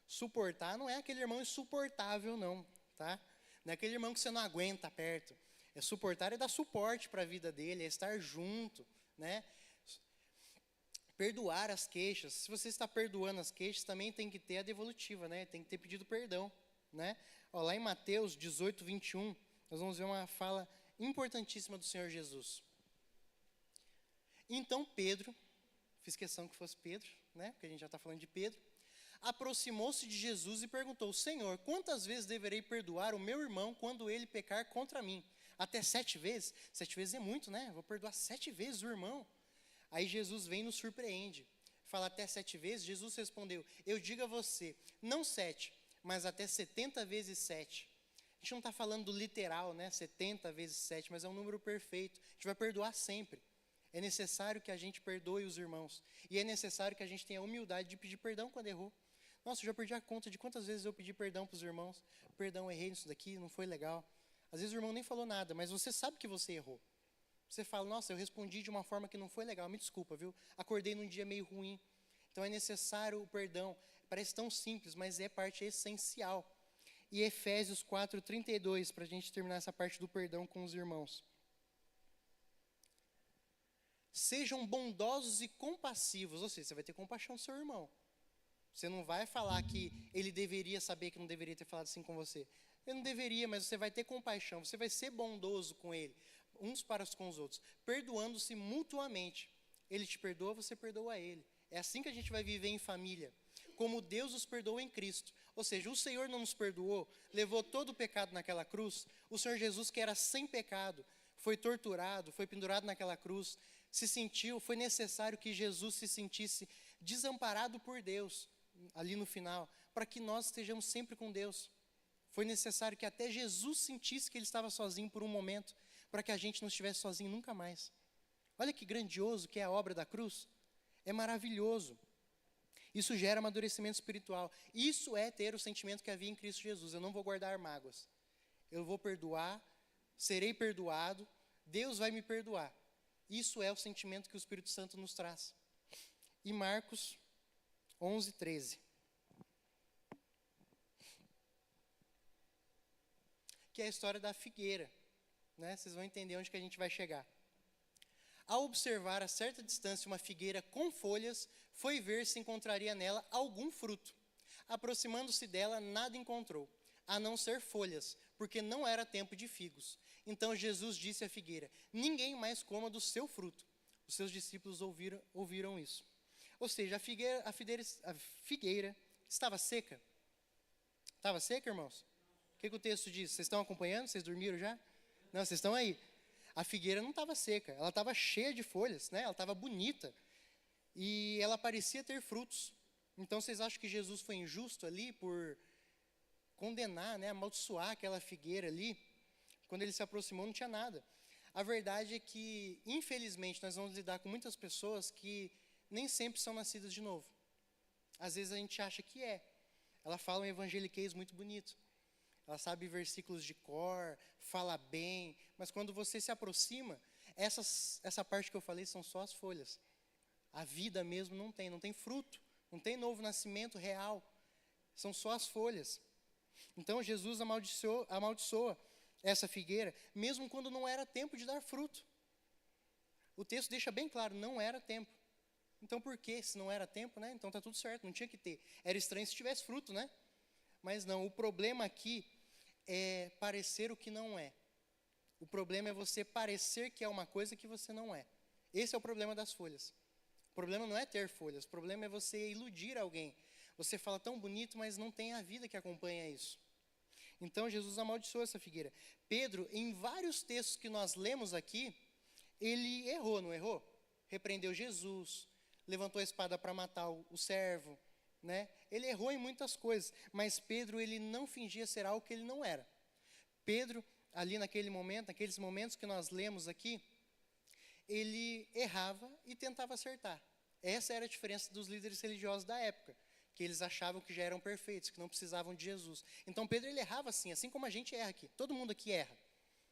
Suportar não é aquele irmão insuportável, não, tá? Não é aquele irmão que você não aguenta perto. É suportar, é dar suporte para a vida dele, é estar junto, né? Perdoar as queixas. Se você está perdoando as queixas, também tem que ter a devolutiva, né? Tem que ter pedido perdão, né? Ó, lá em Mateus 18, 21, nós vamos ver uma fala importantíssima do Senhor Jesus. Então Pedro, fiz questão que fosse Pedro, né? Porque a gente já está falando de Pedro, aproximou-se de Jesus e perguntou: Senhor, quantas vezes deverei perdoar o meu irmão quando ele pecar contra mim? Até 7 vezes? 7 vezes é muito, né? Vou perdoar 7 vezes o irmão. Aí Jesus vem e nos surpreende. Fala até 7 vezes, Jesus respondeu: eu digo a você, não 7, mas até 70 vezes 7. A gente não está falando do literal, né? 70 vezes 7, mas é um número perfeito. A gente vai perdoar sempre. É necessário que a gente perdoe os irmãos. E é necessário que a gente tenha a humildade de pedir perdão quando errou. Nossa, eu já perdi a conta de quantas vezes eu pedi perdão para os irmãos. Perdão, errei nisso daqui, não foi legal. Às vezes o irmão nem falou nada, mas você sabe que você errou. Você fala: nossa, eu respondi de uma forma que não foi legal, me desculpa, viu? Acordei num dia meio ruim. Então é necessário o perdão. Parece tão simples, mas é parte essencial. E Efésios 4:32, para a gente terminar essa parte do perdão com os irmãos. Sejam bondosos e compassivos, ou seja, você vai ter compaixão do seu irmão. Você não vai falar que ele deveria saber que não deveria ter falado assim com você. Ele não deveria, mas você vai ter compaixão, você vai ser bondoso com ele, uns para com os outros, perdoando-se mutuamente. Ele te perdoa, você perdoa a ele. É assim que a gente vai viver em família, como Deus nos perdoou em Cristo. Ou seja, o Senhor não nos perdoou, levou todo o pecado naquela cruz. O Senhor Jesus, que era sem pecado, foi torturado, foi pendurado naquela cruz, foi necessário que Jesus se sentisse desamparado por Deus, ali no final, para que nós estejamos sempre com Deus. Foi necessário que até Jesus sentisse que ele estava sozinho por um momento, para que a gente não estivesse sozinho nunca mais. Olha que grandioso que é a obra da cruz. É maravilhoso. Isso gera amadurecimento espiritual. Isso é ter o sentimento que havia em Cristo Jesus. Eu não vou guardar mágoas. Eu vou perdoar, serei perdoado, Deus vai me perdoar. Isso é o sentimento que o Espírito Santo nos traz. E Marcos 11:13. Que é a história da figueira, né? Vocês vão entender onde que a gente vai chegar. Ao observar a certa distância uma figueira com folhas, foi ver se encontraria nela algum fruto. Aproximando-se dela, nada encontrou, a não ser folhas, porque não era tempo de figos. Então Jesus disse à figueira: ninguém mais coma do seu fruto. Os seus discípulos ouviram isso. Ou seja, a figueira estava seca. Estava seca, irmãos? O que o texto diz? Vocês estão acompanhando? Vocês dormiram já? Não, vocês estão aí. A figueira não estava seca, ela estava cheia de folhas, né? Ela estava bonita. E ela parecia ter frutos. Então vocês acham que Jesus foi injusto ali por condenar, né, amaldiçoar aquela figueira ali? Quando ele se aproximou não tinha nada. A verdade é que, infelizmente, nós vamos lidar com muitas pessoas que nem sempre são nascidas de novo. Às vezes a gente acha que é. Ela fala um evangeliquez muito bonito. Ela sabe versículos de cor, fala bem, mas quando você se aproxima, essa parte que eu falei são só as folhas. A vida mesmo não tem fruto, não tem novo nascimento real, são só as folhas. Então Jesus amaldiçoa essa figueira, mesmo quando não era tempo de dar fruto. O texto deixa bem claro, não era tempo. Então por que, se não era tempo, né? Então está tudo certo, não tinha que ter. Era estranho se tivesse fruto, né? Mas não, o problema aqui é parecer o que não é. O problema é você parecer que é uma coisa que você não é. Esse é o problema das folhas. O problema não é ter folhas, o problema é você iludir alguém. Você fala tão bonito, mas não tem a vida que acompanha isso. Então Jesus amaldiçoou essa figueira. Pedro, em vários textos que nós lemos aqui, ele errou, não errou? Repreendeu Jesus, levantou a espada para matar o servo, né? Ele errou em muitas coisas, mas Pedro, ele não fingia ser algo que ele não era. Pedro, ali naquele momento, naqueles momentos que nós lemos aqui, ele errava e tentava acertar. Essa era a diferença dos líderes religiosos da época, que eles achavam que já eram perfeitos, que não precisavam de Jesus. Então Pedro, ele errava assim como a gente erra aqui. Todo mundo aqui erra,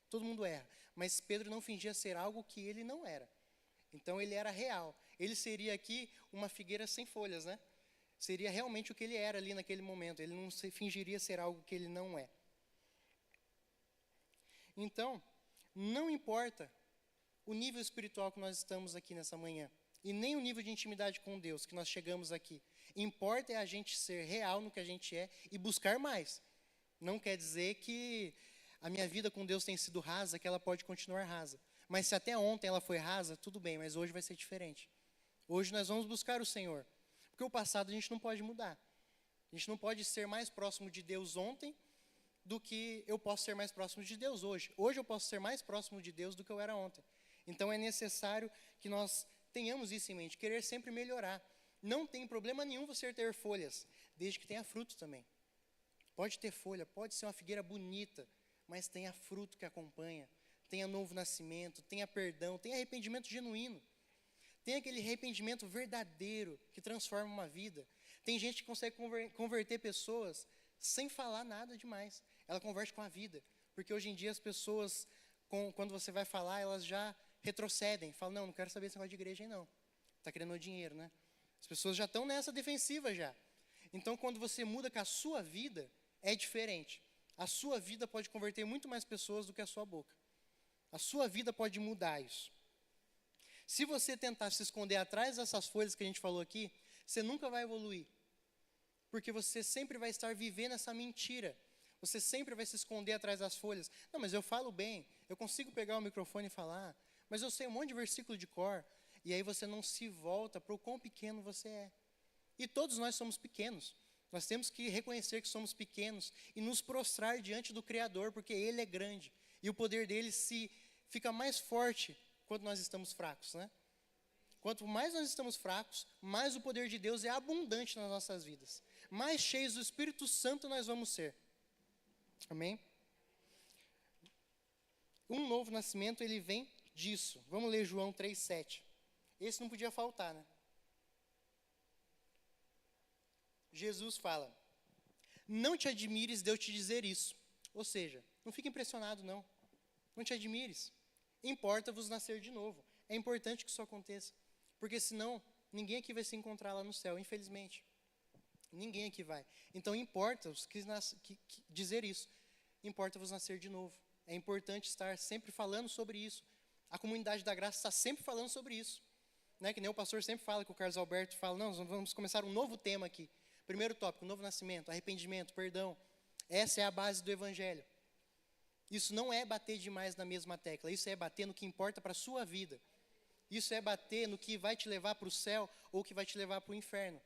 todo mundo erra. Mas Pedro não fingia ser algo que ele não era. Então ele era real. Ele seria aqui uma figueira sem folhas, né? Seria realmente o que ele era ali naquele momento. Ele não fingiria ser algo que ele não é. Então, não importa o nível espiritual que nós estamos aqui nessa manhã, e nem o nível de intimidade com Deus que nós chegamos aqui. Importa é a gente ser real no que a gente é e buscar mais. Não quer dizer que a minha vida com Deus tem sido rasa, que ela pode continuar rasa. Mas se até ontem ela foi rasa, tudo bem, mas hoje vai ser diferente. Hoje nós vamos buscar o Senhor. Porque o passado a gente não pode mudar. A gente não pode ser mais próximo de Deus ontem do que eu posso ser mais próximo de Deus hoje. Hoje eu posso ser mais próximo de Deus do que eu era ontem. Então é necessário que nós tenhamos isso em mente, querer sempre melhorar. Não tem problema nenhum você ter folhas, desde que tenha fruto também. Pode ter folha, pode ser uma figueira bonita, mas tenha fruto que acompanha, tenha novo nascimento, tenha perdão, tenha arrependimento genuíno. Tem aquele arrependimento verdadeiro que transforma uma vida. Tem gente que consegue converter pessoas sem falar nada demais. Ela converte com a vida. Porque hoje em dia as pessoas, quando você vai falar, elas já retrocedem. Falam, não quero saber esse negócio de igreja aí não. Está querendo dinheiro, né? As pessoas já estão nessa defensiva já. Então, quando você muda com a sua vida, é diferente. A sua vida pode converter muito mais pessoas do que a sua boca. A sua vida pode mudar isso. Se você tentar se esconder atrás dessas folhas que a gente falou aqui, você nunca vai evoluir. Porque você sempre vai estar vivendo essa mentira. Você sempre vai se esconder atrás das folhas. Não, mas eu falo bem, eu consigo pegar o microfone e falar, mas eu sei um monte de versículo de cor. E aí você não se volta para o quão pequeno você é. E todos nós somos pequenos. Nós temos que reconhecer que somos pequenos e nos prostrar diante do Criador, porque Ele é grande. E o poder dele fica mais forte quando nós estamos fracos, né? Quanto mais nós estamos fracos, mais o poder de Deus é abundante nas nossas vidas. Mais cheios do Espírito Santo nós vamos ser. Amém? Um novo nascimento, ele vem disso. Vamos ler João 3,7. Esse não podia faltar, né? Jesus fala, não te admires de eu te dizer isso. Ou seja, não fique impressionado, não. Não te admires. Importa-vos nascer de novo. É importante que isso aconteça. Porque senão, ninguém aqui vai se encontrar lá no céu, infelizmente. Ninguém aqui vai. Então, importa-vos dizer isso. Importa-vos nascer de novo. É importante estar sempre falando sobre isso. A comunidade da graça está sempre falando sobre isso. Né? Que nem o pastor sempre fala, que o Carlos Alberto fala, não, nós vamos começar um novo tema aqui. Primeiro tópico, novo nascimento, arrependimento, perdão. Essa é a base do evangelho. Isso não é bater demais na mesma tecla, isso é bater no que importa para a sua vida. Isso é bater no que vai te levar para o céu ou que vai te levar para o inferno.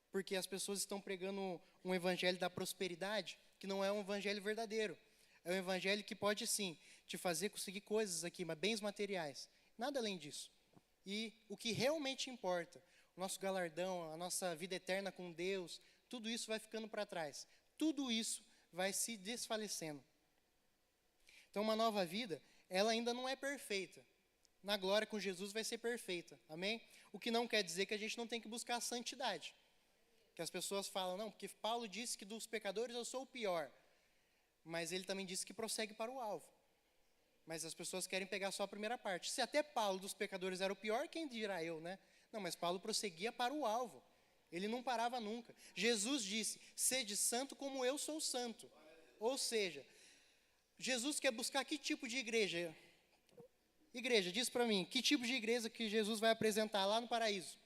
Porque as pessoas estão pregando um evangelho da prosperidade, que não é um evangelho verdadeiro. É um evangelho que pode, sim, te fazer conseguir coisas aqui, mas bens materiais. Nada além disso. E o que realmente importa, o nosso galardão, a nossa vida eterna com Deus, tudo isso vai ficando para trás. Tudo isso vai se desfalecendo. Então, uma nova vida, ela ainda não é perfeita. Na glória com Jesus vai ser perfeita. Amém? O que não quer dizer que a gente não tem que buscar a santidade. Que as pessoas falam, não, porque Paulo disse que dos pecadores eu sou o pior. Mas ele também disse que prossegue para o alvo. Mas as pessoas querem pegar só a primeira parte. Se até Paulo dos pecadores era o pior, quem dirá eu, né? Não, mas Paulo prosseguia para o alvo. Ele não parava nunca. Jesus disse, sede santo como eu sou santo. Ou seja, Jesus quer buscar que tipo de igreja? Igreja, diz para mim, que tipo de igreja que Jesus vai apresentar lá no paraíso?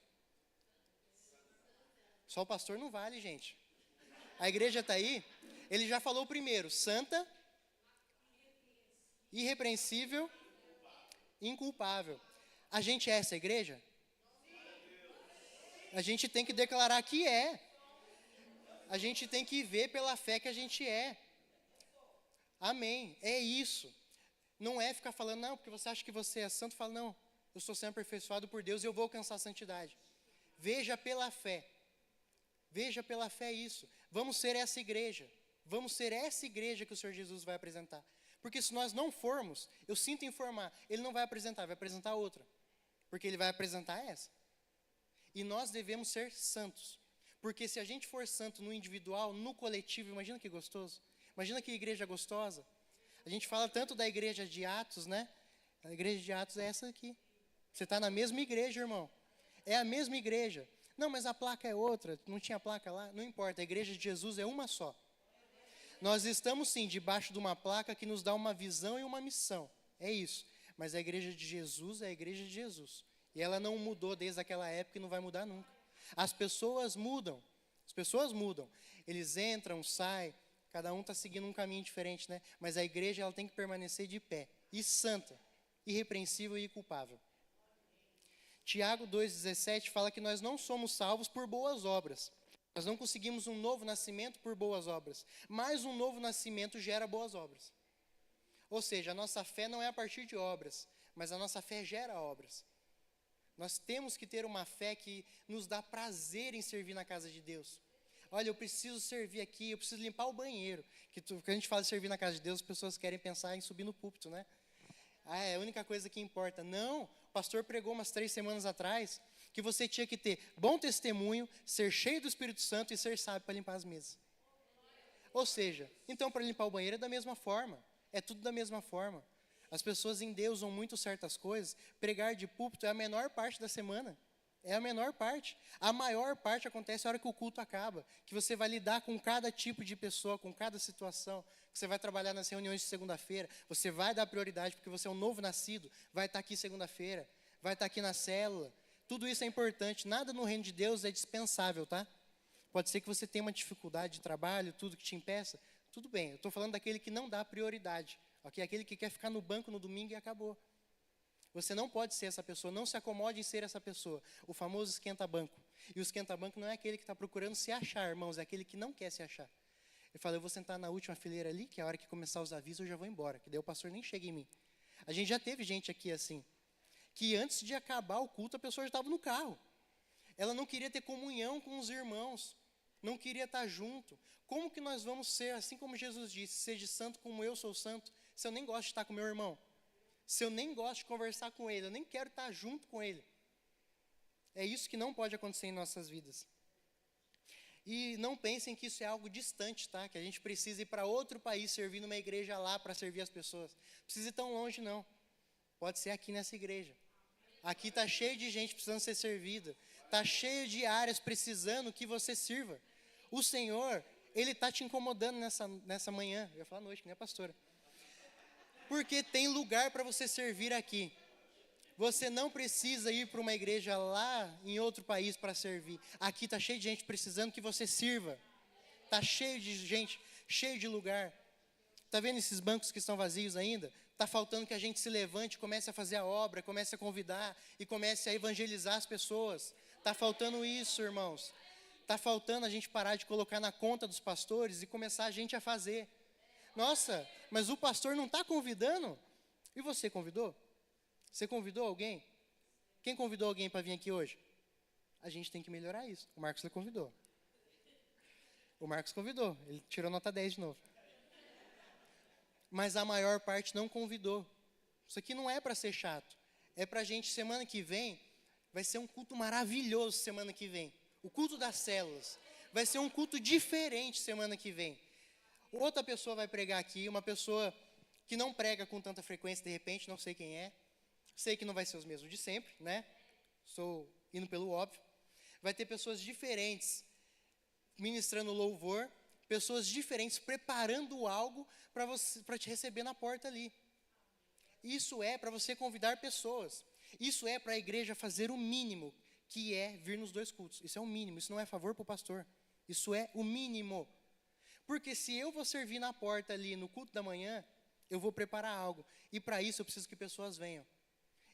Só o pastor não vale, gente. A igreja está aí, ele já falou primeiro, santa, irrepreensível, inculpável. A gente é essa igreja? A gente tem que declarar que é. A gente tem que ver pela fé que a gente é. Amém. É isso. Não é ficar falando, não, porque você acha que você é santo. Fala, não, eu estou sendo aperfeiçoado por Deus e eu vou alcançar a santidade. Veja pela fé. Veja pela fé isso. Vamos ser essa igreja. Vamos ser essa igreja que o Senhor Jesus vai apresentar. Porque se nós não formos, eu sinto informar, Ele não vai apresentar outra. Porque Ele vai apresentar essa. E nós devemos ser santos. Porque se a gente for santo no individual, no coletivo, imagina que gostoso. Imagina que igreja gostosa. A gente fala tanto da igreja de Atos, né? A igreja de Atos é essa aqui. Você está na mesma igreja, irmão. É a mesma igreja. Não, mas a placa é outra. Não tinha placa lá? Não importa. A igreja de Jesus é uma só. Nós estamos, sim, debaixo de uma placa que nos dá uma visão e uma missão. É isso. Mas a igreja de Jesus é a igreja de Jesus. E ela não mudou desde aquela época e não vai mudar nunca. As pessoas mudam. As pessoas mudam. Eles entram, saem, Cada um está seguindo um caminho diferente, né? Mas a igreja ela tem que permanecer de pé, e santa, irrepreensível e inculpável. Tiago 2,17 fala que nós não somos salvos por boas obras. Nós não conseguimos um novo nascimento por boas obras. Mas um novo nascimento gera boas obras. Ou seja, a nossa fé não é a partir de obras, mas a nossa fé gera obras. Nós temos que ter uma fé que nos dá prazer em servir na casa de Deus. Olha, eu preciso servir aqui, eu preciso limpar o banheiro. Quando a gente fala de servir na casa de Deus, as pessoas querem pensar em subir no púlpito, né? Ah, é a única coisa que importa. Não, o pastor pregou umas 3 semanas atrás que você tinha que ter bom testemunho, ser cheio do Espírito Santo e ser sábio para limpar as mesas. Ou seja, então para limpar o banheiro é da mesma forma. É tudo da mesma forma. As pessoas endeusam muito certas coisas. Pregar de púlpito é a menor parte da semana. É a menor parte. A maior parte acontece na hora que o culto acaba. Que você vai lidar com cada tipo de pessoa, com cada situação. Que você vai trabalhar nas reuniões de segunda-feira. Você vai dar prioridade, porque você é um novo nascido. Vai estar aqui segunda-feira. Vai estar aqui na célula. Tudo isso é importante. Nada no reino de Deus é dispensável, tá? Pode ser que você tenha uma dificuldade de trabalho, tudo que te impeça. Tudo bem, eu estou falando daquele que não dá prioridade. Okay? Aquele que quer ficar no banco no domingo e acabou. Você não pode ser essa pessoa, não se acomode em ser essa pessoa. O famoso esquenta-banco. E o esquenta-banco não é aquele que está procurando se achar, irmãos, é aquele que não quer se achar. Ele fala, eu vou sentar na última fileira ali, que é a hora que começar os avisos eu já vou embora, que daí o pastor nem chega em mim. A gente já teve gente aqui assim, que antes de acabar o culto a pessoa já estava no carro. Ela não queria ter comunhão com os irmãos, não queria estar junto. Como que nós vamos ser, assim como Jesus disse, seja santo como eu sou santo, se eu nem gosto de estar com meu irmão? Se eu nem gosto de conversar com ele, eu nem quero estar junto com ele. É isso que não pode acontecer em nossas vidas. E não pensem que isso é algo distante, tá? Que a gente precisa ir para outro país servir numa igreja lá para servir as pessoas. Não precisa ir tão longe, não. Pode ser aqui nessa igreja. Aqui está cheio de gente precisando ser servida. Está cheio de áreas precisando que você sirva. O Senhor, Ele está te incomodando nessa manhã. Eu ia falar noite, que nem a pastora. Porque tem lugar para você servir aqui. Você não precisa ir para uma igreja lá em outro país para servir. Aqui está cheio de gente precisando que você sirva. Está cheio de gente, cheio de lugar. Está vendo esses bancos que estão vazios ainda? Está faltando que a gente se levante, comece a fazer a obra, comece a convidar e comece a evangelizar as pessoas. Está faltando isso, irmãos. Está faltando a gente parar de colocar na conta dos pastores e começar a gente a fazer. Nossa, mas o pastor não está convidando? E você convidou? Você convidou alguém? Quem convidou alguém para vir aqui hoje? A gente tem que melhorar isso. O Marcos convidou. O Marcos convidou. Ele tirou nota 10 de novo. Mas a maior parte não convidou. Isso aqui não é para ser chato. É para a gente, semana que vem, vai ser um culto maravilhoso semana que vem. O culto das células. Vai ser um culto diferente semana que vem. Outra pessoa vai pregar aqui, uma pessoa que não prega com tanta frequência, de repente, não sei quem é. Sei que não vai ser os mesmos de sempre, né? Estou indo pelo óbvio. Vai ter pessoas diferentes ministrando louvor, pessoas diferentes preparando algo para te receber na porta ali. Isso é para você convidar pessoas. Isso é para a igreja fazer o mínimo, que é vir nos 2 cultos. Isso é o mínimo, isso não é favor para o pastor. Isso é o mínimo. Porque se eu vou servir na porta ali no culto da manhã, eu vou preparar algo. E para isso eu preciso que pessoas venham.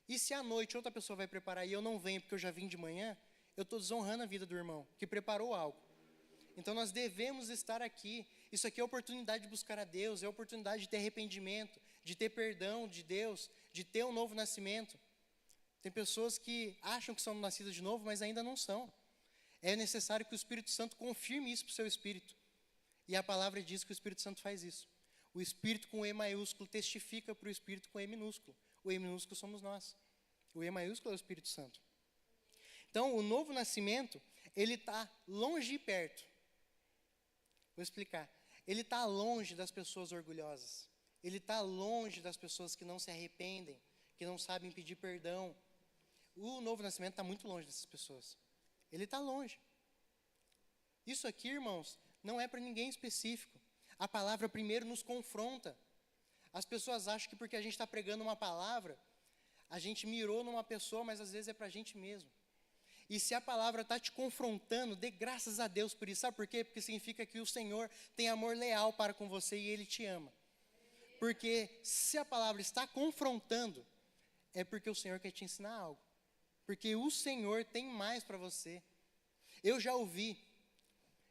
E se à noite outra pessoa vai preparar e eu não venho porque eu já vim de manhã, eu estou desonrando a vida do irmão, que preparou algo. Então nós devemos estar aqui. Isso aqui é a oportunidade de buscar a Deus, é a oportunidade de ter arrependimento, de ter perdão de Deus, de ter um novo nascimento. Tem pessoas que acham que são nascidas de novo, mas ainda não são. É necessário que o Espírito Santo confirme isso para o seu espírito. E a palavra diz que o Espírito Santo faz isso. O Espírito com E maiúsculo testifica para o Espírito com E minúsculo. O E minúsculo somos nós. O E maiúsculo é o Espírito Santo. Então, o novo nascimento, ele está longe e perto. Vou explicar. Ele está longe das pessoas orgulhosas. Ele está longe das pessoas que não se arrependem, que não sabem pedir perdão. O novo nascimento está muito longe dessas pessoas. Ele está longe. Isso aqui, irmãos, não é para ninguém específico. A palavra primeiro nos confronta. As pessoas acham que porque a gente está pregando uma palavra, a gente mirou numa pessoa, mas às vezes é para a gente mesmo. E se a palavra está te confrontando, dê graças a Deus por isso. Sabe por quê? Porque significa que o Senhor tem amor leal para com você e Ele te ama. Porque se a palavra está confrontando, é porque o Senhor quer te ensinar algo. Porque o Senhor tem mais para você. Eu já ouvi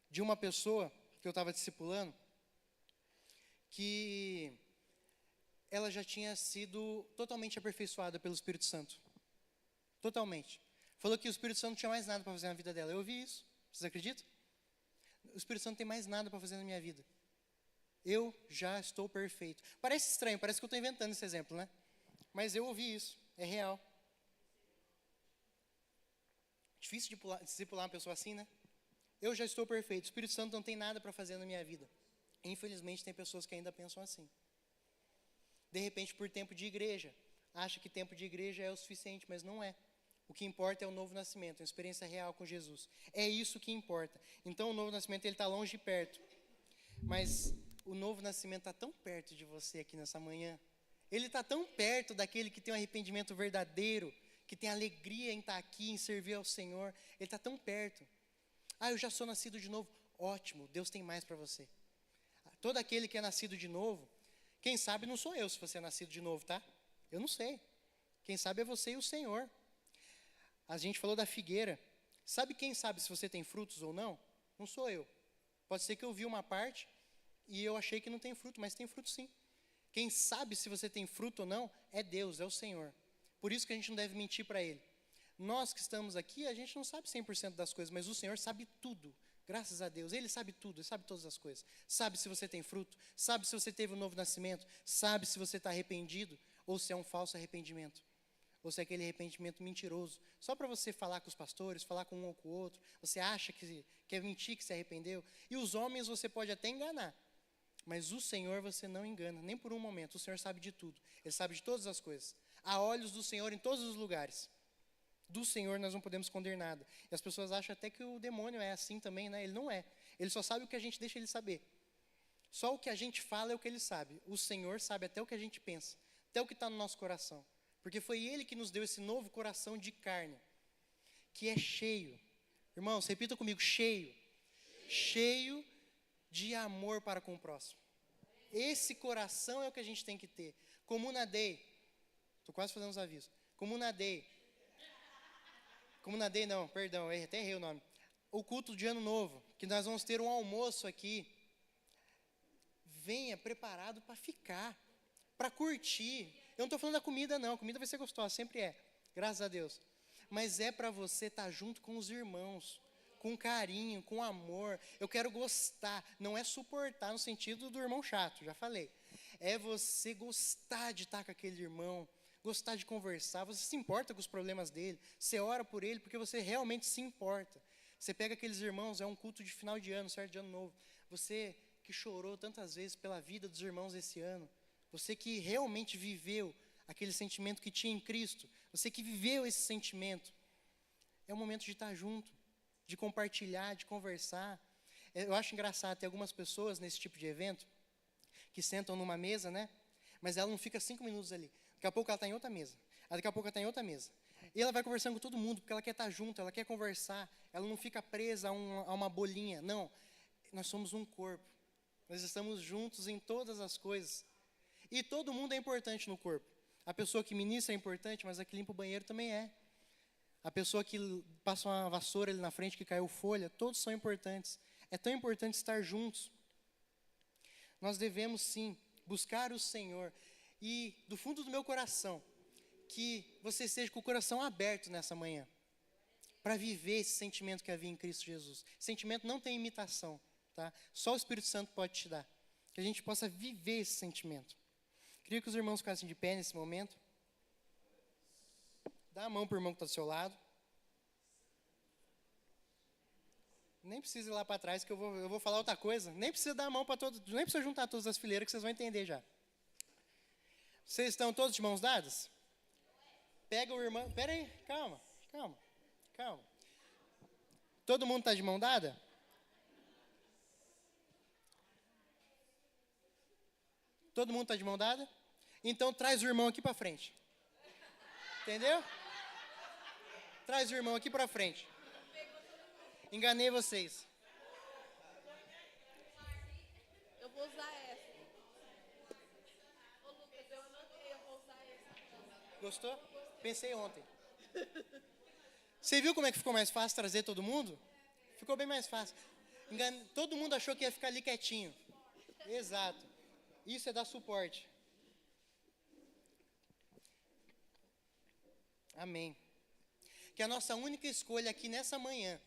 de uma pessoa que eu estava discipulando, que ela já tinha sido totalmente aperfeiçoada pelo Espírito Santo. Totalmente. Falou que o Espírito Santo não tinha mais nada para fazer na vida dela. Eu ouvi isso. Vocês acreditam? O Espírito Santo não tem mais nada para fazer na minha vida. Eu já estou perfeito. Parece estranho, parece que eu estou inventando esse exemplo, né? Mas eu ouvi isso. É real. Difícil de discipular uma pessoa assim, né? Eu já estou perfeito. O Espírito Santo não tem nada para fazer na minha vida. Infelizmente, tem pessoas que ainda pensam assim. De repente, por tempo de igreja, acha que tempo de igreja é o suficiente, mas não é. O que importa é o novo nascimento, uma experiência real com Jesus. É isso que importa. Então, o novo nascimento ele está longe e perto. Mas o novo nascimento está tão perto de você aqui nessa manhã. Ele está tão perto daquele que tem um arrependimento verdadeiro, que tem alegria em estar aqui, em servir ao Senhor. Ele está tão perto. Ah, eu já sou nascido de novo. Ótimo, Deus tem mais para você. Todo aquele que é nascido de novo, quem sabe não sou eu se você é nascido de novo, tá? Eu não sei. Quem sabe é você e o Senhor. A gente falou da figueira. Sabe quem sabe se você tem frutos ou não? Não sou eu. Pode ser que eu vi uma parte e eu achei que não tem fruto, mas tem fruto sim. Quem sabe se você tem fruto ou não é Deus, é o Senhor. Por isso que a gente não deve mentir para Ele. Nós que estamos aqui, a gente não sabe 100% das coisas, mas o Senhor sabe tudo. Graças a Deus, Ele sabe tudo, Ele sabe todas as coisas. Sabe se você tem fruto, sabe se você teve um novo nascimento, sabe se você está arrependido ou se é um falso arrependimento. Ou se é aquele arrependimento mentiroso. Só para você falar com os pastores, falar com um ou com o outro. Você acha que é mentir que se arrependeu. E os homens você pode até enganar. Mas o Senhor você não engana, nem por um momento. O Senhor sabe de tudo. Ele sabe de todas as coisas. Há olhos do Senhor em todos os lugares. Do Senhor nós não podemos esconder nada. E as pessoas acham até que o demônio é assim também, né? Ele não é. Ele só sabe o que a gente deixa ele saber. Só o que a gente fala é o que ele sabe. O Senhor sabe até o que a gente pensa. Até o que está no nosso coração. Porque foi Ele que nos deu esse novo coração de carne, que é cheio. Irmãos, repita comigo, cheio. Cheio de amor para com o próximo. Esse coração é o que a gente tem que ter. Comuna Dei. Estou quase fazendo os avisos. Comuna Dei. Comuna Dei não, perdão, até errei o nome. O culto de ano novo, que nós vamos ter um almoço aqui. Venha preparado para ficar, para curtir. Eu não estou falando da comida, não. A comida vai ser gostosa, sempre é. Graças a Deus. Mas é para você estar junto com os irmãos. Com carinho, com amor. Eu quero gostar. Não é suportar no sentido do irmão chato, já falei. É você gostar de estar com aquele irmão. Gostar de conversar. Você se importa com os problemas dele. Você ora por ele porque você realmente se importa. Você pega aqueles irmãos, é um culto de final de ano, certo? De ano novo. Você que chorou tantas vezes pela vida dos irmãos esse ano. Você que realmente viveu aquele sentimento que tinha em Cristo. Você que viveu esse sentimento. É o momento de estar junto, de compartilhar, de conversar. Eu acho engraçado, tem algumas pessoas nesse tipo de evento que sentam numa mesa, né? Mas ela não fica 5 minutos ali. Daqui a pouco ela está em outra mesa. Daqui a pouco ela está em outra mesa. E ela vai conversando com todo mundo, porque ela quer estar junto, ela quer conversar. Ela não fica presa a uma bolinha. Não, nós somos um corpo. Nós estamos juntos em todas as coisas. E todo mundo é importante no corpo. A pessoa que ministra é importante, mas a que limpa o banheiro também é. A pessoa que passa uma vassoura ali na frente, que caiu folha, todos são importantes. É tão importante estar juntos. Nós devemos, sim, buscar o Senhor. E, do fundo do meu coração, que você esteja com o coração aberto nessa manhã. Para viver esse sentimento que havia em Cristo Jesus. Sentimento não tem imitação, tá? Só o Espírito Santo pode te dar. Que a gente possa viver esse sentimento. Queria que os irmãos ficassem de pé nesse momento. Dá a mão para o irmão que está do seu lado. Nem precisa ir lá para trás que eu vou falar outra coisa. Nem precisa dar a mão para todos, nem precisa juntar todas as fileiras que vocês vão entender já. Vocês estão todos de mãos dadas? Pega o irmão. Espera aí, calma. Todo mundo está de mão dada? Todo mundo está de mão dada? Então traz o irmão aqui para frente. Entendeu? Traz o irmão aqui pra frente. Enganei vocês. Eu vou usar essa. Ô, Lucas, eu anotei, eu vou usar essa. Gostou? Pensei ontem. Você viu como é que ficou mais fácil trazer todo mundo? Ficou bem mais fácil. Todo mundo achou que ia ficar ali quietinho. Exato. Isso é dar suporte. Amém. Que a nossa única escolha aqui nessa manhã